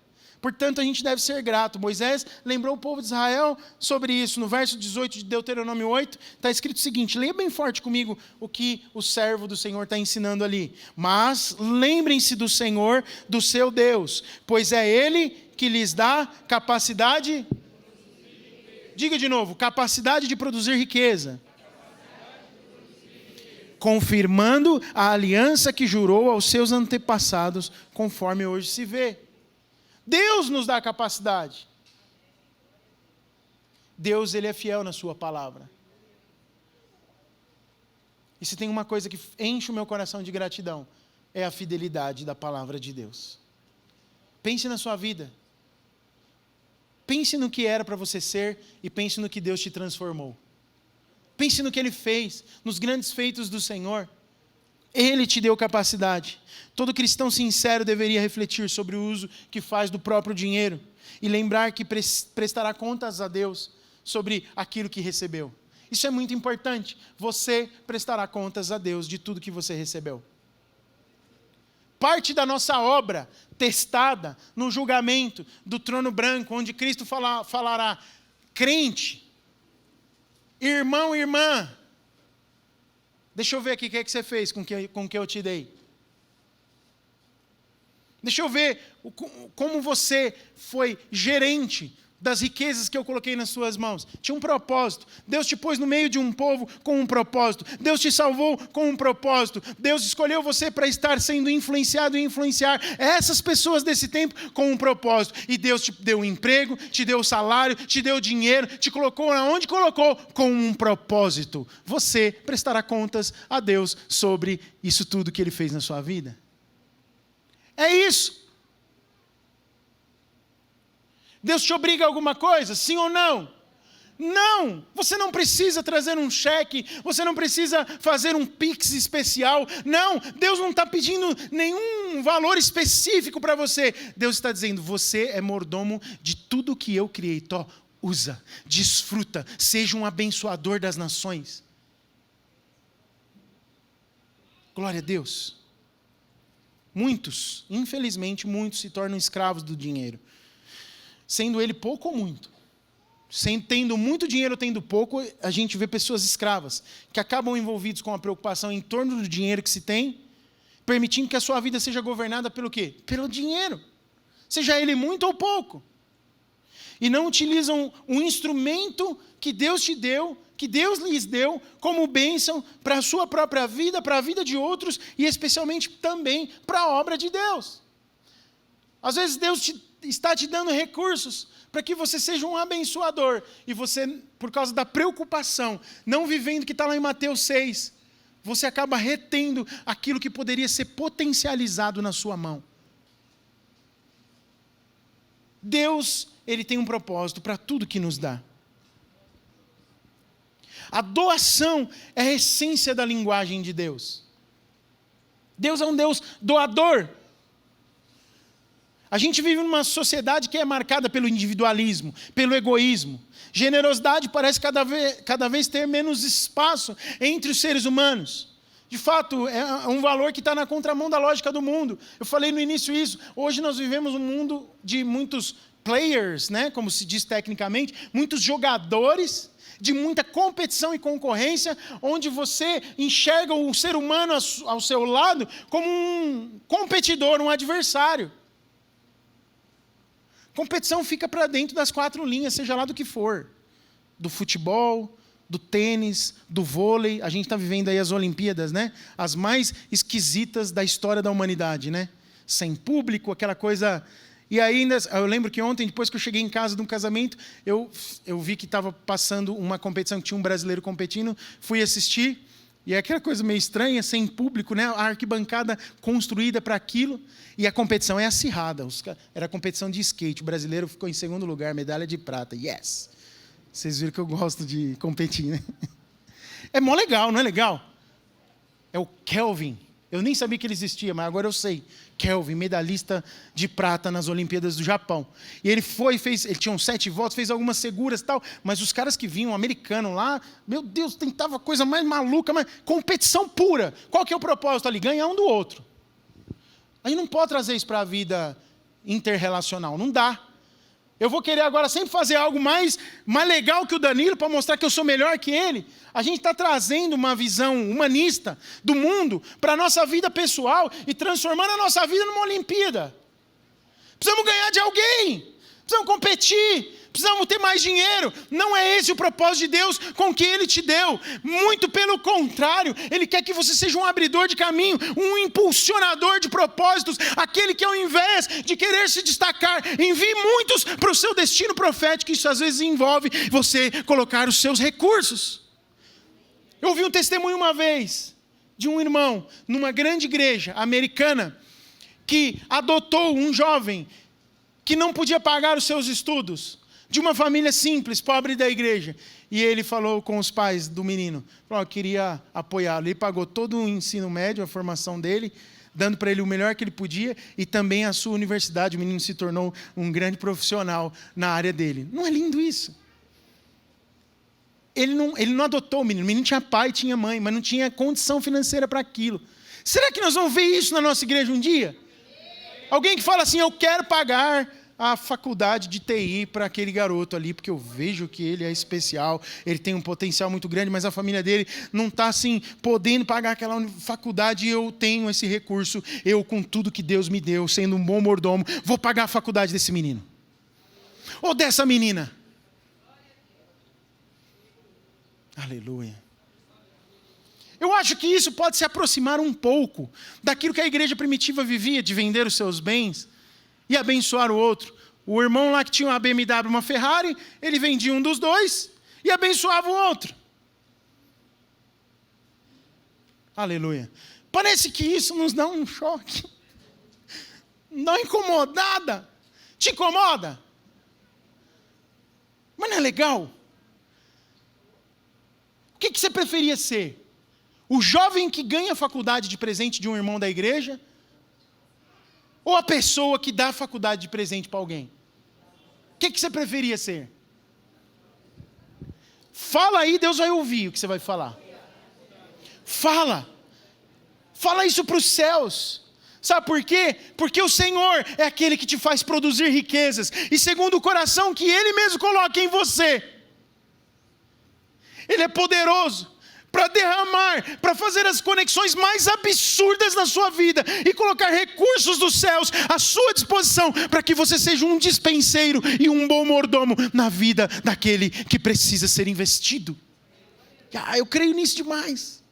Portanto, a gente deve ser grato. Moisés lembrou o povo de Israel sobre isso. No verso 18 de Deuteronômio 8, está escrito o seguinte, leia bem forte comigo o que o servo do Senhor está ensinando ali. Mas lembrem-se do Senhor, do seu Deus, pois é Ele que lhes dá capacidade... Diga de novo, capacidade de produzir riqueza. Confirmando a aliança que jurou aos seus antepassados, conforme hoje se vê. Deus nos dá capacidade. Deus, Ele é fiel na sua palavra. E se tem uma coisa que enche o meu coração de gratidão, é a fidelidade da palavra de Deus. Pense na sua vida. Pense no que era para você ser e pense no que Deus te transformou. Pense no que Ele fez, nos grandes feitos do Senhor. Ele te deu capacidade. Todo cristão sincero deveria refletir sobre o uso que faz do próprio dinheiro e lembrar que prestará contas a Deus sobre aquilo que recebeu. Isso é muito importante. Você prestará contas a Deus de tudo que você recebeu. Parte da nossa obra testada no julgamento do trono branco, onde Cristo falará, crente, irmão, irmã, deixa eu ver aqui o que é que você fez com o que eu te dei. Deixa eu ver como você foi gerente das riquezas que eu coloquei nas suas mãos. Tinha um propósito. Deus te pôs no meio de um povo com um propósito. Deus te salvou com um propósito. Deus escolheu você para estar sendo influenciado e influenciar essas pessoas desse tempo com um propósito. E Deus te deu um emprego, te deu salário, te deu dinheiro, te colocou aonde colocou com um propósito. Você prestará contas a Deus sobre isso tudo que Ele fez na sua vida. É isso. Deus te obriga a alguma coisa? Sim ou não? Não! Você não precisa trazer um cheque, você não precisa fazer um pix especial. Não! Deus não está pedindo nenhum valor específico para você. Deus está dizendo, você é mordomo de tudo que eu criei. Tó, usa, desfruta, seja um abençoador das nações. Glória a Deus. Muitos, infelizmente, muitos se tornam escravos do dinheiro. Sendo ele pouco ou muito. Tendo muito dinheiro ou tendo pouco, a gente vê pessoas escravas, que acabam envolvidos com a preocupação em torno do dinheiro que se tem, permitindo que a sua vida seja governada pelo quê? Pelo dinheiro. Seja ele muito ou pouco. E não utilizam um instrumento que Deus te deu, que Deus lhes deu, como bênção para a sua própria vida, para a vida de outros, e especialmente também para a obra de Deus. Às vezes Deus está te dando recursos para que você seja um abençoador. E você, por causa da preocupação, não vivendo o que está lá em Mateus 6, você acaba retendo aquilo que poderia ser potencializado na sua mão. Deus, Ele tem um propósito para tudo que nos dá. A doação é a essência da linguagem de Deus. Deus é um Deus doador. A gente vive numa sociedade que é marcada pelo individualismo, pelo egoísmo. Generosidade parece cada vez ter menos espaço entre os seres humanos. De fato, é um valor que está na contramão da lógica do mundo. Eu falei no início isso. Hoje nós vivemos um mundo de muitos players, né, como se diz tecnicamente, muitos jogadores, de muita competição e concorrência, onde você enxerga o ser humano ao seu lado como um competidor, um adversário. Competição fica para dentro das 4 linhas, seja lá do que for. Do futebol, do tênis, do vôlei. A gente está vivendo aí as Olimpíadas, né? As mais esquisitas da história da humanidade, né? Sem público, aquela coisa... E ainda, eu lembro que ontem, depois que eu cheguei em casa de um casamento, eu vi que estava passando uma competição, que tinha um brasileiro competindo, fui assistir, e é aquela coisa meio estranha, sem público, né? A arquibancada construída para aquilo, e a competição é acirrada. Era competição de skate, o brasileiro ficou em segundo lugar, medalha de prata, yes! Vocês viram que eu gosto de competir, né? É mó legal, não é legal? É o Kelvin. Eu nem sabia que ele existia, mas agora eu sei. Kelvin, medalhista de prata nas Olimpíadas do Japão. E ele ele tinha uns 7 votos, fez algumas seguras e tal, mas os caras que vinham, americano lá, meu Deus, tentava coisa mais maluca, mas competição pura. Qual que é o propósito ali? Ganhar um do outro. A gente não pode trazer isso para a vida interrelacional, não dá. Eu vou querer agora sempre fazer algo mais legal que o Danilo para mostrar que eu sou melhor que ele. A gente está trazendo uma visão humanista do mundo para a nossa vida pessoal e transformando a nossa vida numa Olimpíada. Precisamos ganhar de alguém. Precisamos competir. Precisamos ter mais dinheiro. Não é esse o propósito de Deus com o que Ele te deu. Muito pelo contrário. Ele quer que você seja um abridor de caminho, um impulsionador de propósitos, aquele que ao invés de querer se destacar, envie muitos para o seu destino profético. Isso às vezes envolve você colocar os seus recursos. Eu ouvi um testemunho uma vez de um irmão numa grande igreja americana que adotou um jovem que não podia pagar os seus estudos, de uma família simples, pobre da igreja. E ele falou com os pais do menino, falou, eu queria apoiá-lo. Ele pagou todo o ensino médio, a formação dele, dando para ele o melhor que ele podia, e também a sua universidade. O menino se tornou um grande profissional na área dele. Não é lindo isso? Ele não adotou o menino tinha pai, tinha mãe, mas não tinha condição financeira para aquilo. Será que nós vamos ver isso na nossa igreja um dia? Alguém que fala assim, eu quero pagar a faculdade de TI para aquele garoto ali, porque eu vejo que ele é especial, ele tem um potencial muito grande, mas a família dele não está assim, podendo pagar aquela faculdade, e eu tenho esse recurso, eu com tudo que Deus me deu, sendo um bom mordomo, vou pagar a faculdade desse menino. Ou dessa menina. Aleluia. Eu acho que isso pode se aproximar um pouco daquilo que a igreja primitiva vivia, de vender os seus bens e abençoar o outro. O irmão lá que tinha uma BMW, uma Ferrari, ele vendia um dos dois e abençoava o outro. Aleluia. Parece que isso nos dá um choque. Dá uma incomodada. Te incomoda? Mas não é legal? O que você preferia ser? O jovem que ganha a faculdade de presente de um irmão da igreja? Ou a pessoa que dá a faculdade de presente para alguém? O que você preferia ser? Fala aí, Deus vai ouvir o que você vai falar. Fala. Fala isso para os céus. Sabe por quê? Porque o Senhor é aquele que te faz produzir riquezas. E segundo o coração que Ele mesmo coloca em você. Ele é poderoso para derramar, para fazer as conexões mais absurdas na sua vida e colocar recursos dos céus à sua disposição para que você seja um dispenseiro e um bom mordomo na vida daquele que precisa ser investido. Eu creio nisso demais.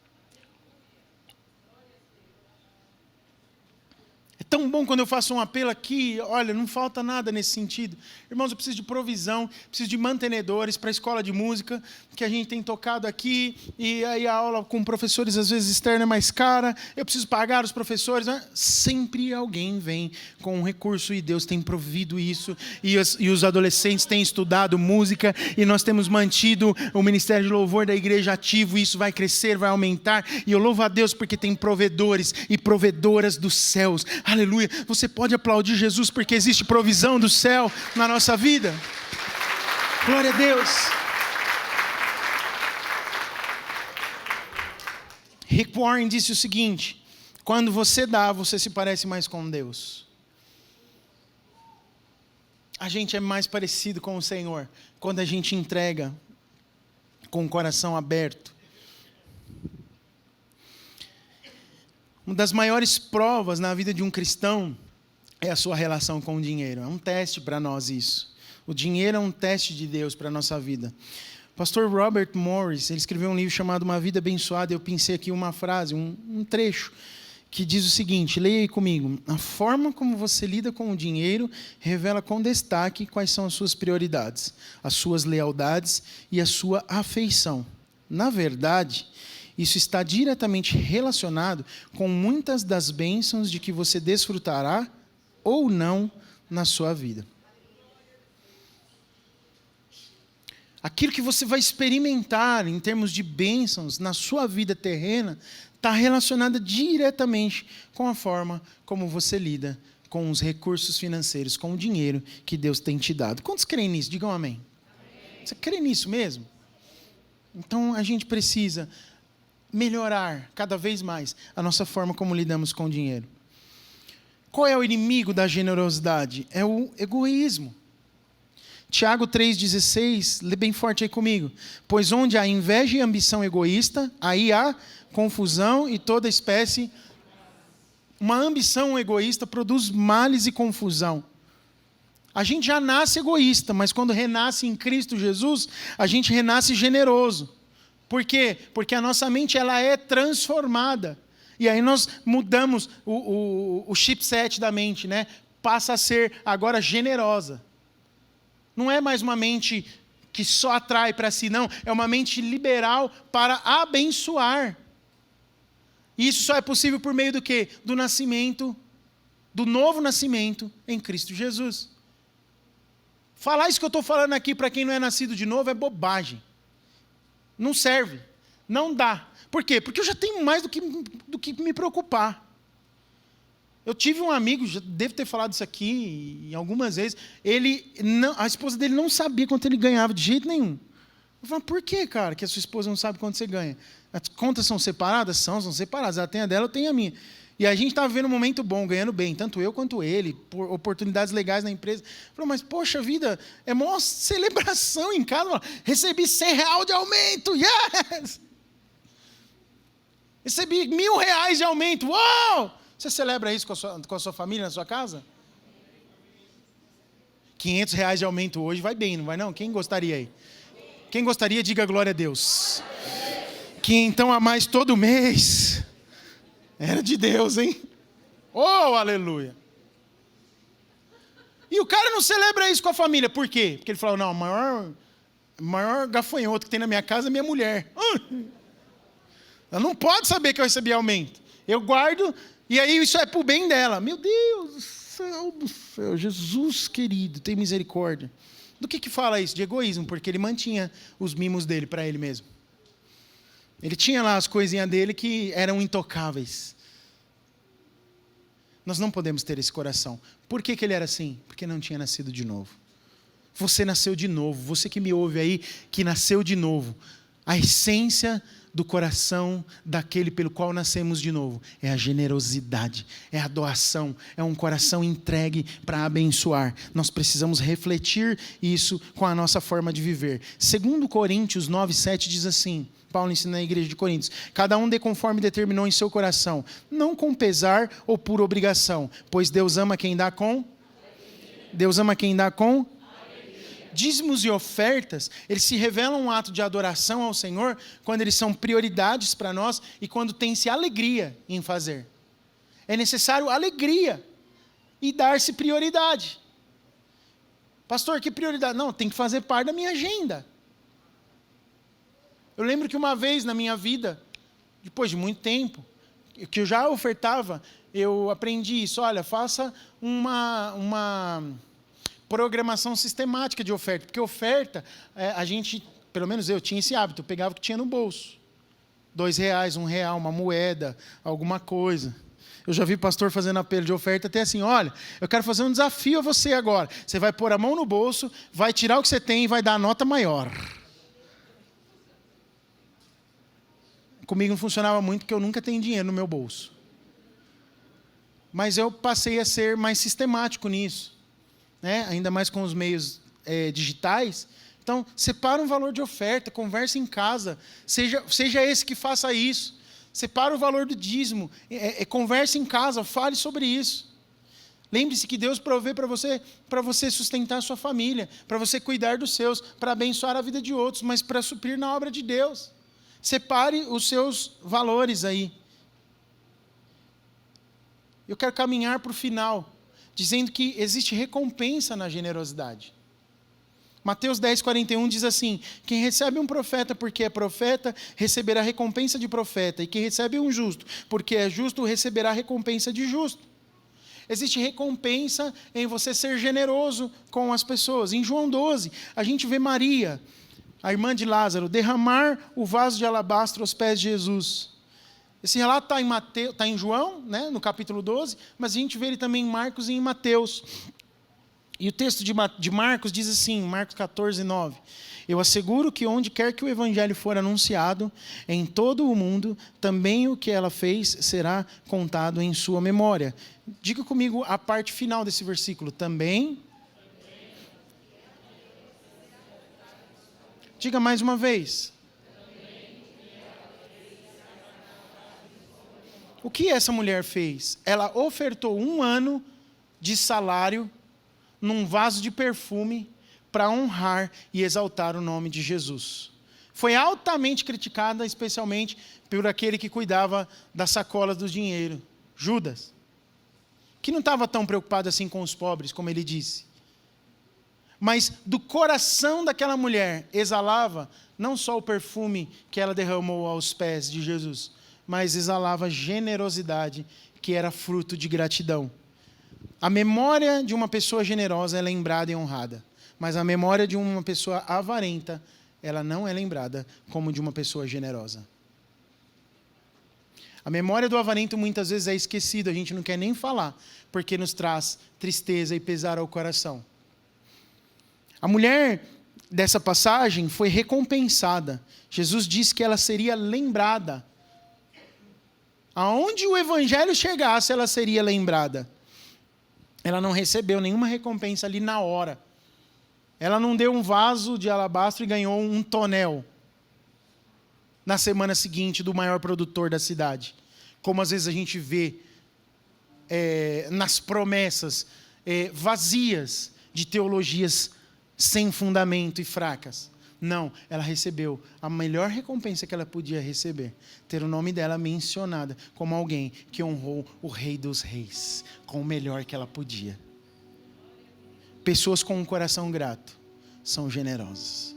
É tão bom quando eu faço um apelo aqui, olha, não falta nada nesse sentido. Irmãos, eu preciso de provisão, preciso de mantenedores para a escola de música, que a gente tem tocado aqui, e aí a aula com professores, às vezes, externa é mais cara, eu preciso pagar os professores, né? Sempre alguém vem com um recurso, e Deus tem provido isso, e os adolescentes têm estudado música, e nós temos mantido o Ministério de Louvor da igreja ativo, e isso vai crescer, vai aumentar, e eu louvo a Deus porque tem provedores e provedoras dos céus. Aleluia. Você pode aplaudir Jesus porque existe provisão do céu na nossa vida. Glória a Deus. Rick Warren disse o seguinte: quando você dá, você se parece mais com Deus. A gente é mais parecido com o Senhor quando a gente entrega com o coração aberto. Uma das maiores provas na vida de um cristão é a sua relação com o dinheiro. É um teste para nós isso. O dinheiro é um teste de Deus para a nossa vida. O pastor Robert Morris, ele escreveu um livro chamado Uma Vida Abençoada. Eu pensei aqui uma frase, um trecho, que diz o seguinte, leia aí comigo. A forma como você lida com o dinheiro revela com destaque quais são as suas prioridades, as suas lealdades e a sua afeição. Na verdade, isso está diretamente relacionado com muitas das bênçãos de que você desfrutará ou não na sua vida. Aquilo que você vai experimentar em termos de bênçãos na sua vida terrena está relacionado diretamente com a forma como você lida com os recursos financeiros, com o dinheiro que Deus tem te dado. Quantos creem nisso? Digam amém. Você crê nisso mesmo? Então a gente precisa melhorar cada vez mais a nossa forma como lidamos com o dinheiro. Qual é o inimigo da generosidade? É o egoísmo. Tiago 3,16, lê bem forte aí comigo. Pois onde há inveja e ambição egoísta, aí há confusão e toda espécie. Uma ambição egoísta produz males e confusão. A gente já nasce egoísta, mas quando renasce em Cristo Jesus, a gente renasce generoso. Por quê? Porque a nossa mente ela é transformada. E aí nós mudamos o chipset da mente, né? Passa a ser agora generosa. Não é mais uma mente que só atrai para si, não. É uma mente liberal para abençoar. E isso só é possível por meio do quê? Do nascimento, do novo nascimento em Cristo Jesus. Falar isso que eu estou falando aqui para quem não é nascido de novo é bobagem. Não serve, não dá. Por quê? Porque eu já tenho mais do que me preocupar. Eu tive um amigo, já devo ter falado isso aqui algumas vezes, a esposa dele não sabia quanto ele ganhava de jeito nenhum. Eu falei, por que, cara, que a sua esposa não sabe quanto você ganha? As contas são separadas? São separadas. Ela tem a dela, eu tenho a minha. E a gente estava vivendo um momento bom, ganhando bem, tanto eu quanto ele, por oportunidades legais na empresa. Falei, mas poxa vida, é maior celebração em casa. Recebi R$100 de aumento, yes! Recebi R$1.000 de aumento, uau! Você celebra isso com a sua família, na sua casa? R$500 de aumento hoje vai bem, não vai não? Quem gostaria aí? Quem gostaria, diga glória a Deus. Que então a mais todo mês... Era de Deus, hein? Oh, aleluia! E o cara não celebra isso com a família. Por quê? Porque ele falou, não, o maior gafanhoto que tem na minha casa é minha mulher. Ela não pode saber que eu recebi aumento. Eu guardo, e aí isso é para o bem dela. Meu Deus do céu, Jesus querido, tem misericórdia. Do que fala isso? De egoísmo, porque ele mantinha os mimos dele para ele mesmo. Ele tinha lá as coisinhas dele que eram intocáveis. Nós não podemos ter esse coração. Por que ele era assim? Porque não tinha nascido de novo. Você nasceu de novo. Você que me ouve aí, que nasceu de novo. A essência do coração daquele pelo qual nascemos de novo é a generosidade, é a doação, é um coração entregue para abençoar. Nós precisamos refletir isso com a nossa forma de viver. 2 Coríntios 9:7 diz assim, Paulo ensina na igreja de Coríntios, cada um dê conforme determinou em seu coração, não com pesar ou por obrigação, pois Deus ama quem dá com... Deus ama quem dá com... Dízimos e ofertas, eles se revelam um ato de adoração ao Senhor quando eles são prioridades para nós e quando tem-se alegria em fazer. É necessário alegria e dar-se prioridade. Pastor, que prioridade? Não, tem que fazer parte da minha agenda. Eu lembro que uma vez na minha vida, depois de muito tempo, que eu já ofertava, eu aprendi isso. Olha, faça uma programação sistemática de oferta. Porque oferta, a gente, pelo menos eu tinha esse hábito, eu pegava o que tinha no bolso. R$2, R$1, uma moeda, alguma coisa. Eu já vi pastor fazendo apelo de oferta até assim, olha, eu quero fazer um desafio a você agora. Você vai pôr a mão no bolso, vai tirar o que você tem e vai dar a nota maior. Comigo não funcionava muito porque eu nunca tenho dinheiro no meu bolso. Mas eu passei a ser mais sistemático nisso. Né? Ainda mais com os meios digitais. Então, separa um valor de oferta, conversa em casa. Seja esse que faça isso. Separa o valor do dízimo. Converse em casa, fale sobre isso. Lembre-se que Deus provê para você sustentar a sua família, para você cuidar dos seus, para abençoar a vida de outros, mas para suprir na obra de Deus. Separe os seus valores aí. Eu quero caminhar para o final, dizendo que existe recompensa na generosidade. Mateus 10:41 diz assim: quem recebe um profeta porque é profeta, receberá recompensa de profeta. E quem recebe um justo porque é justo, receberá recompensa de justo. Existe recompensa em você ser generoso com as pessoas. Em João 12, a gente vê Maria, a irmã de Lázaro, derramar o vaso de alabastro aos pés de Jesus. Esse relato está em João, né, no capítulo 12, mas a gente vê ele também em Marcos e em Mateus. E o texto de Marcos diz assim, Marcos 14:9. Eu asseguro que onde quer que o evangelho for anunciado, em todo o mundo, também o que ela fez será contado em sua memória. Diga comigo a parte final desse versículo. Também. Diga mais uma vez. O que essa mulher fez? Ela ofertou 1 ano de salário num vaso de perfume para honrar e exaltar o nome de Jesus. Foi altamente criticada, especialmente por aquele que cuidava das sacolas do dinheiro, Judas, que não estava tão preocupado assim com os pobres, como ele disse. Mas do coração daquela mulher exalava não só o perfume que ela derramou aos pés de Jesus, mas exalava generosidade, que era fruto de gratidão. A memória de uma pessoa generosa é lembrada e honrada, mas a memória de uma pessoa avarenta, ela não é lembrada como de uma pessoa generosa. A memória do avarento muitas vezes é esquecida, a gente não quer nem falar, porque nos traz tristeza e pesar ao coração. A mulher dessa passagem foi recompensada. Jesus disse que ela seria lembrada. Aonde o evangelho chegasse, ela seria lembrada. Ela não recebeu nenhuma recompensa ali na hora. Ela não deu um vaso de alabastro e ganhou um tonel na semana seguinte do maior produtor da cidade. Como às vezes a gente vê nas promessas vazias de teologias sem fundamento e fracas. Não, ela recebeu a melhor recompensa que ela podia receber. Ter o nome dela mencionado como alguém que honrou o Rei dos Reis, com o melhor que ela podia. Pessoas com um coração grato são generosas.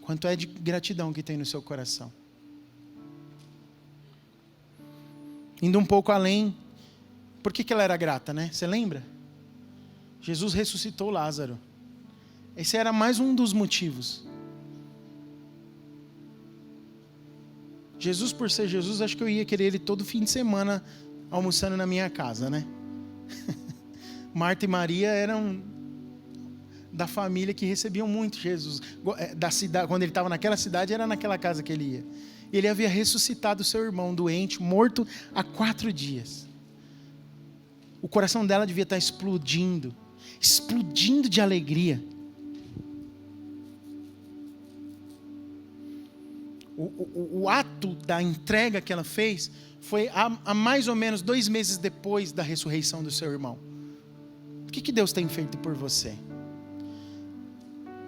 Quanto é de gratidão que tem no seu coração? Indo um pouco além, por que ela era grata, né? Você lembra? Jesus ressuscitou Lázaro. Esse era mais um dos motivos. Jesus, por ser Jesus, acho que eu ia querer ele todo fim de semana almoçando na minha casa, né? Marta e Maria eram da família que recebiam muito Jesus. Da cidade, quando ele estava naquela cidade, era naquela casa que ele ia. Ele havia ressuscitado seu irmão doente, morto há 4 dias. O coração dela devia estar explodindo de alegria. O ato da entrega que ela fez foi há mais ou menos 2 meses depois da ressurreição do seu irmão. O que Deus tem feito por você?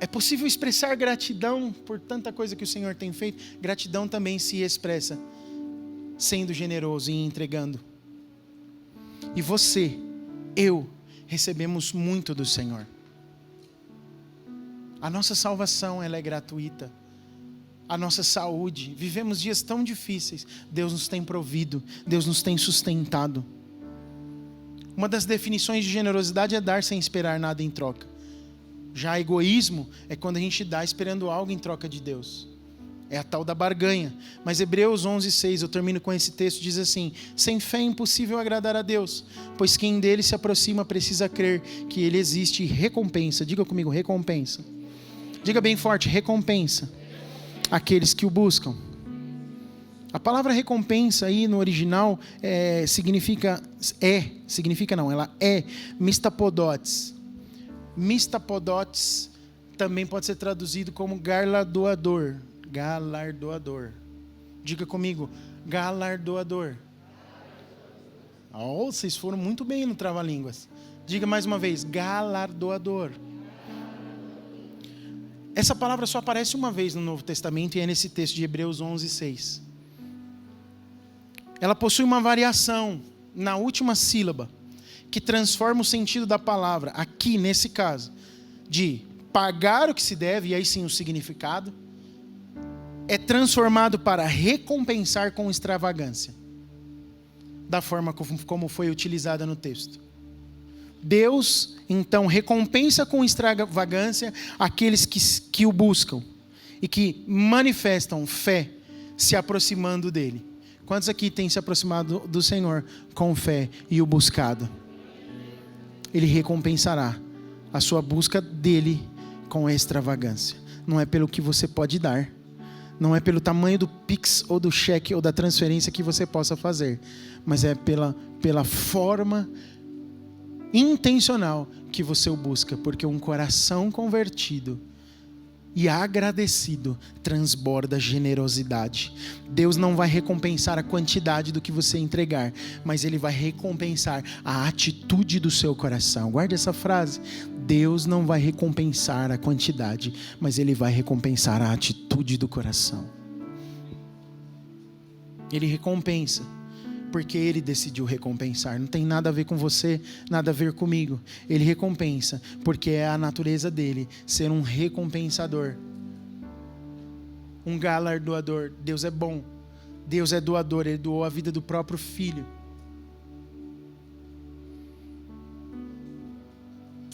É possível expressar gratidão por tanta coisa que o Senhor tem feito. Gratidão também se expressa sendo generoso e entregando. E você, recebemos muito do Senhor. A nossa salvação, ela é gratuita. A nossa saúde, vivemos dias tão difíceis, Deus nos tem provido, Deus nos tem sustentado. Uma das definições de generosidade é dar sem esperar nada em troca. Já egoísmo é quando a gente dá esperando algo em troca de Deus. É a tal da barganha. Mas Hebreus 11:6, eu termino com esse texto, diz assim: sem fé é impossível agradar a Deus, pois quem dele se aproxima precisa crer que ele existe e recompensa. Diga comigo, recompensa. Diga bem forte, recompensa aqueles que o buscam. A palavra recompensa aí no original ela é mistapodotes. Mistapodotes também pode ser traduzido como galardoador. Galardoador. Diga comigo, galardoador. Oh, vocês foram muito bem no trava-línguas. Diga mais uma vez, galardoador. Essa palavra só aparece uma vez no Novo Testamento e é nesse texto de Hebreus 11:6. Ela possui uma variação na última sílaba, que transforma o sentido da palavra, aqui nesse caso, de pagar o que se deve, e aí sim o significado, é transformado para recompensar com extravagância, da forma como foi utilizada no texto. Deus, então, recompensa com extravagância aqueles que o buscam e que manifestam fé se aproximando dele. Quantos aqui têm se aproximado do Senhor com fé e o buscado? Ele recompensará a sua busca dele com extravagância. Não é pelo que você pode dar, não é pelo tamanho do Pix ou do cheque ou da transferência que você possa fazer, mas é pela forma intencional que você o busca, porque um coração convertido e agradecido transborda generosidade. Deus não vai recompensar a quantidade do que você entregar, mas Ele vai recompensar a atitude do seu coração. Guarde essa frase: Deus não vai recompensar a quantidade, mas Ele vai recompensar a atitude do coração. Ele recompensa porque Ele decidiu recompensar. Não tem nada a ver com você, nada a ver comigo. Ele recompensa porque é a natureza dele ser um recompensador, um galardoador. Deus é bom, Deus é doador. Ele doou a vida do próprio Filho.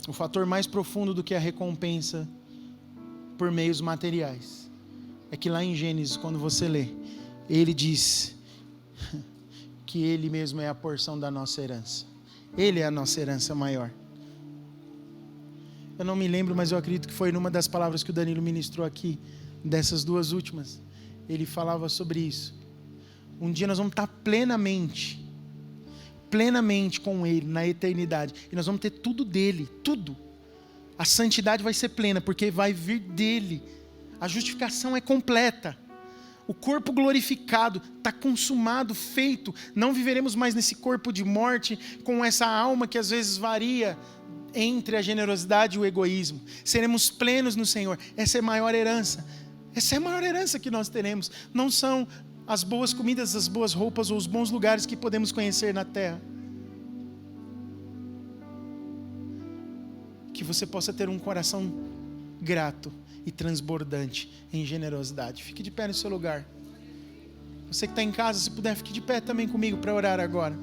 O fator mais profundo do que a recompensa por meios materiais é que lá em Gênesis, quando você lê, Ele diz que Ele mesmo é a porção da nossa herança. Ele é a nossa herança maior. Eu não me lembro, mas eu acredito que foi numa das palavras que o Danilo ministrou aqui, dessas duas últimas, ele falava sobre isso. Um dia nós vamos estar plenamente com Ele na eternidade, e nós vamos ter tudo dele, tudo. A santidade vai ser plena, porque vai vir dele. A justificação é completa. O corpo glorificado está consumado, feito. Não viveremos mais nesse corpo de morte, com essa alma que às vezes varia entre a generosidade e o egoísmo. Seremos plenos no Senhor. Essa é a maior herança. Essa é a maior herança que nós teremos. Não são as boas comidas, as boas roupas ou os bons lugares que podemos conhecer na terra. Que você possa ter um coração grato e transbordante em generosidade. Fique de pé no seu lugar. Você que está em casa, se puder, fique de pé também comigo para orar agora.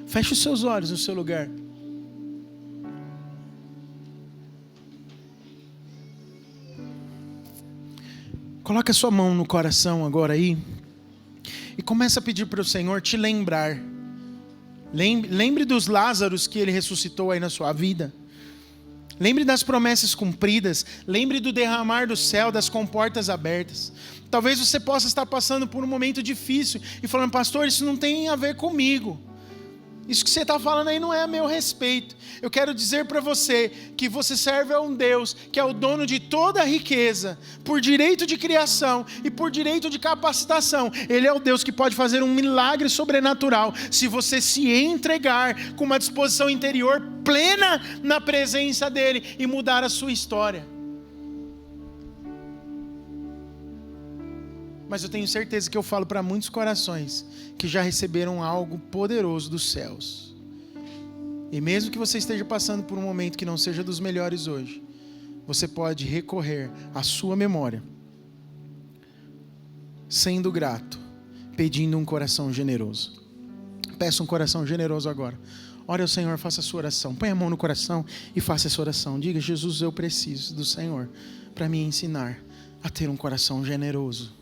Feche os seus olhos no seu lugar. Coloque a sua mão no coração agora aí. E começa a pedir para o Senhor te lembrar. Lembre dos Lázaros que Ele ressuscitou aí na sua vida. Lembre das promessas cumpridas. Lembre do derramar do céu, das comportas abertas. Talvez você possa estar passando por um momento difícil e falando: pastor, isso não tem a ver comigo. Isso que você está falando aí não é a meu respeito. Eu quero dizer para você que você serve a um Deus que é o dono de toda a riqueza, por direito de criação e por direito de capacitação. Ele é o Deus que pode fazer um milagre sobrenatural se você se entregar com uma disposição interior plena na presença dEle e mudar a sua história. Mas eu tenho certeza que eu falo para muitos corações que já receberam algo poderoso dos céus. E mesmo que você esteja passando por um momento que não seja dos melhores hoje, você pode recorrer à sua memória, sendo grato, pedindo um coração generoso. Peça um coração generoso agora. Ore ao Senhor, faça a sua oração. Põe a mão no coração e faça essa oração. Diga: Jesus, eu preciso do Senhor para me ensinar a ter um coração generoso.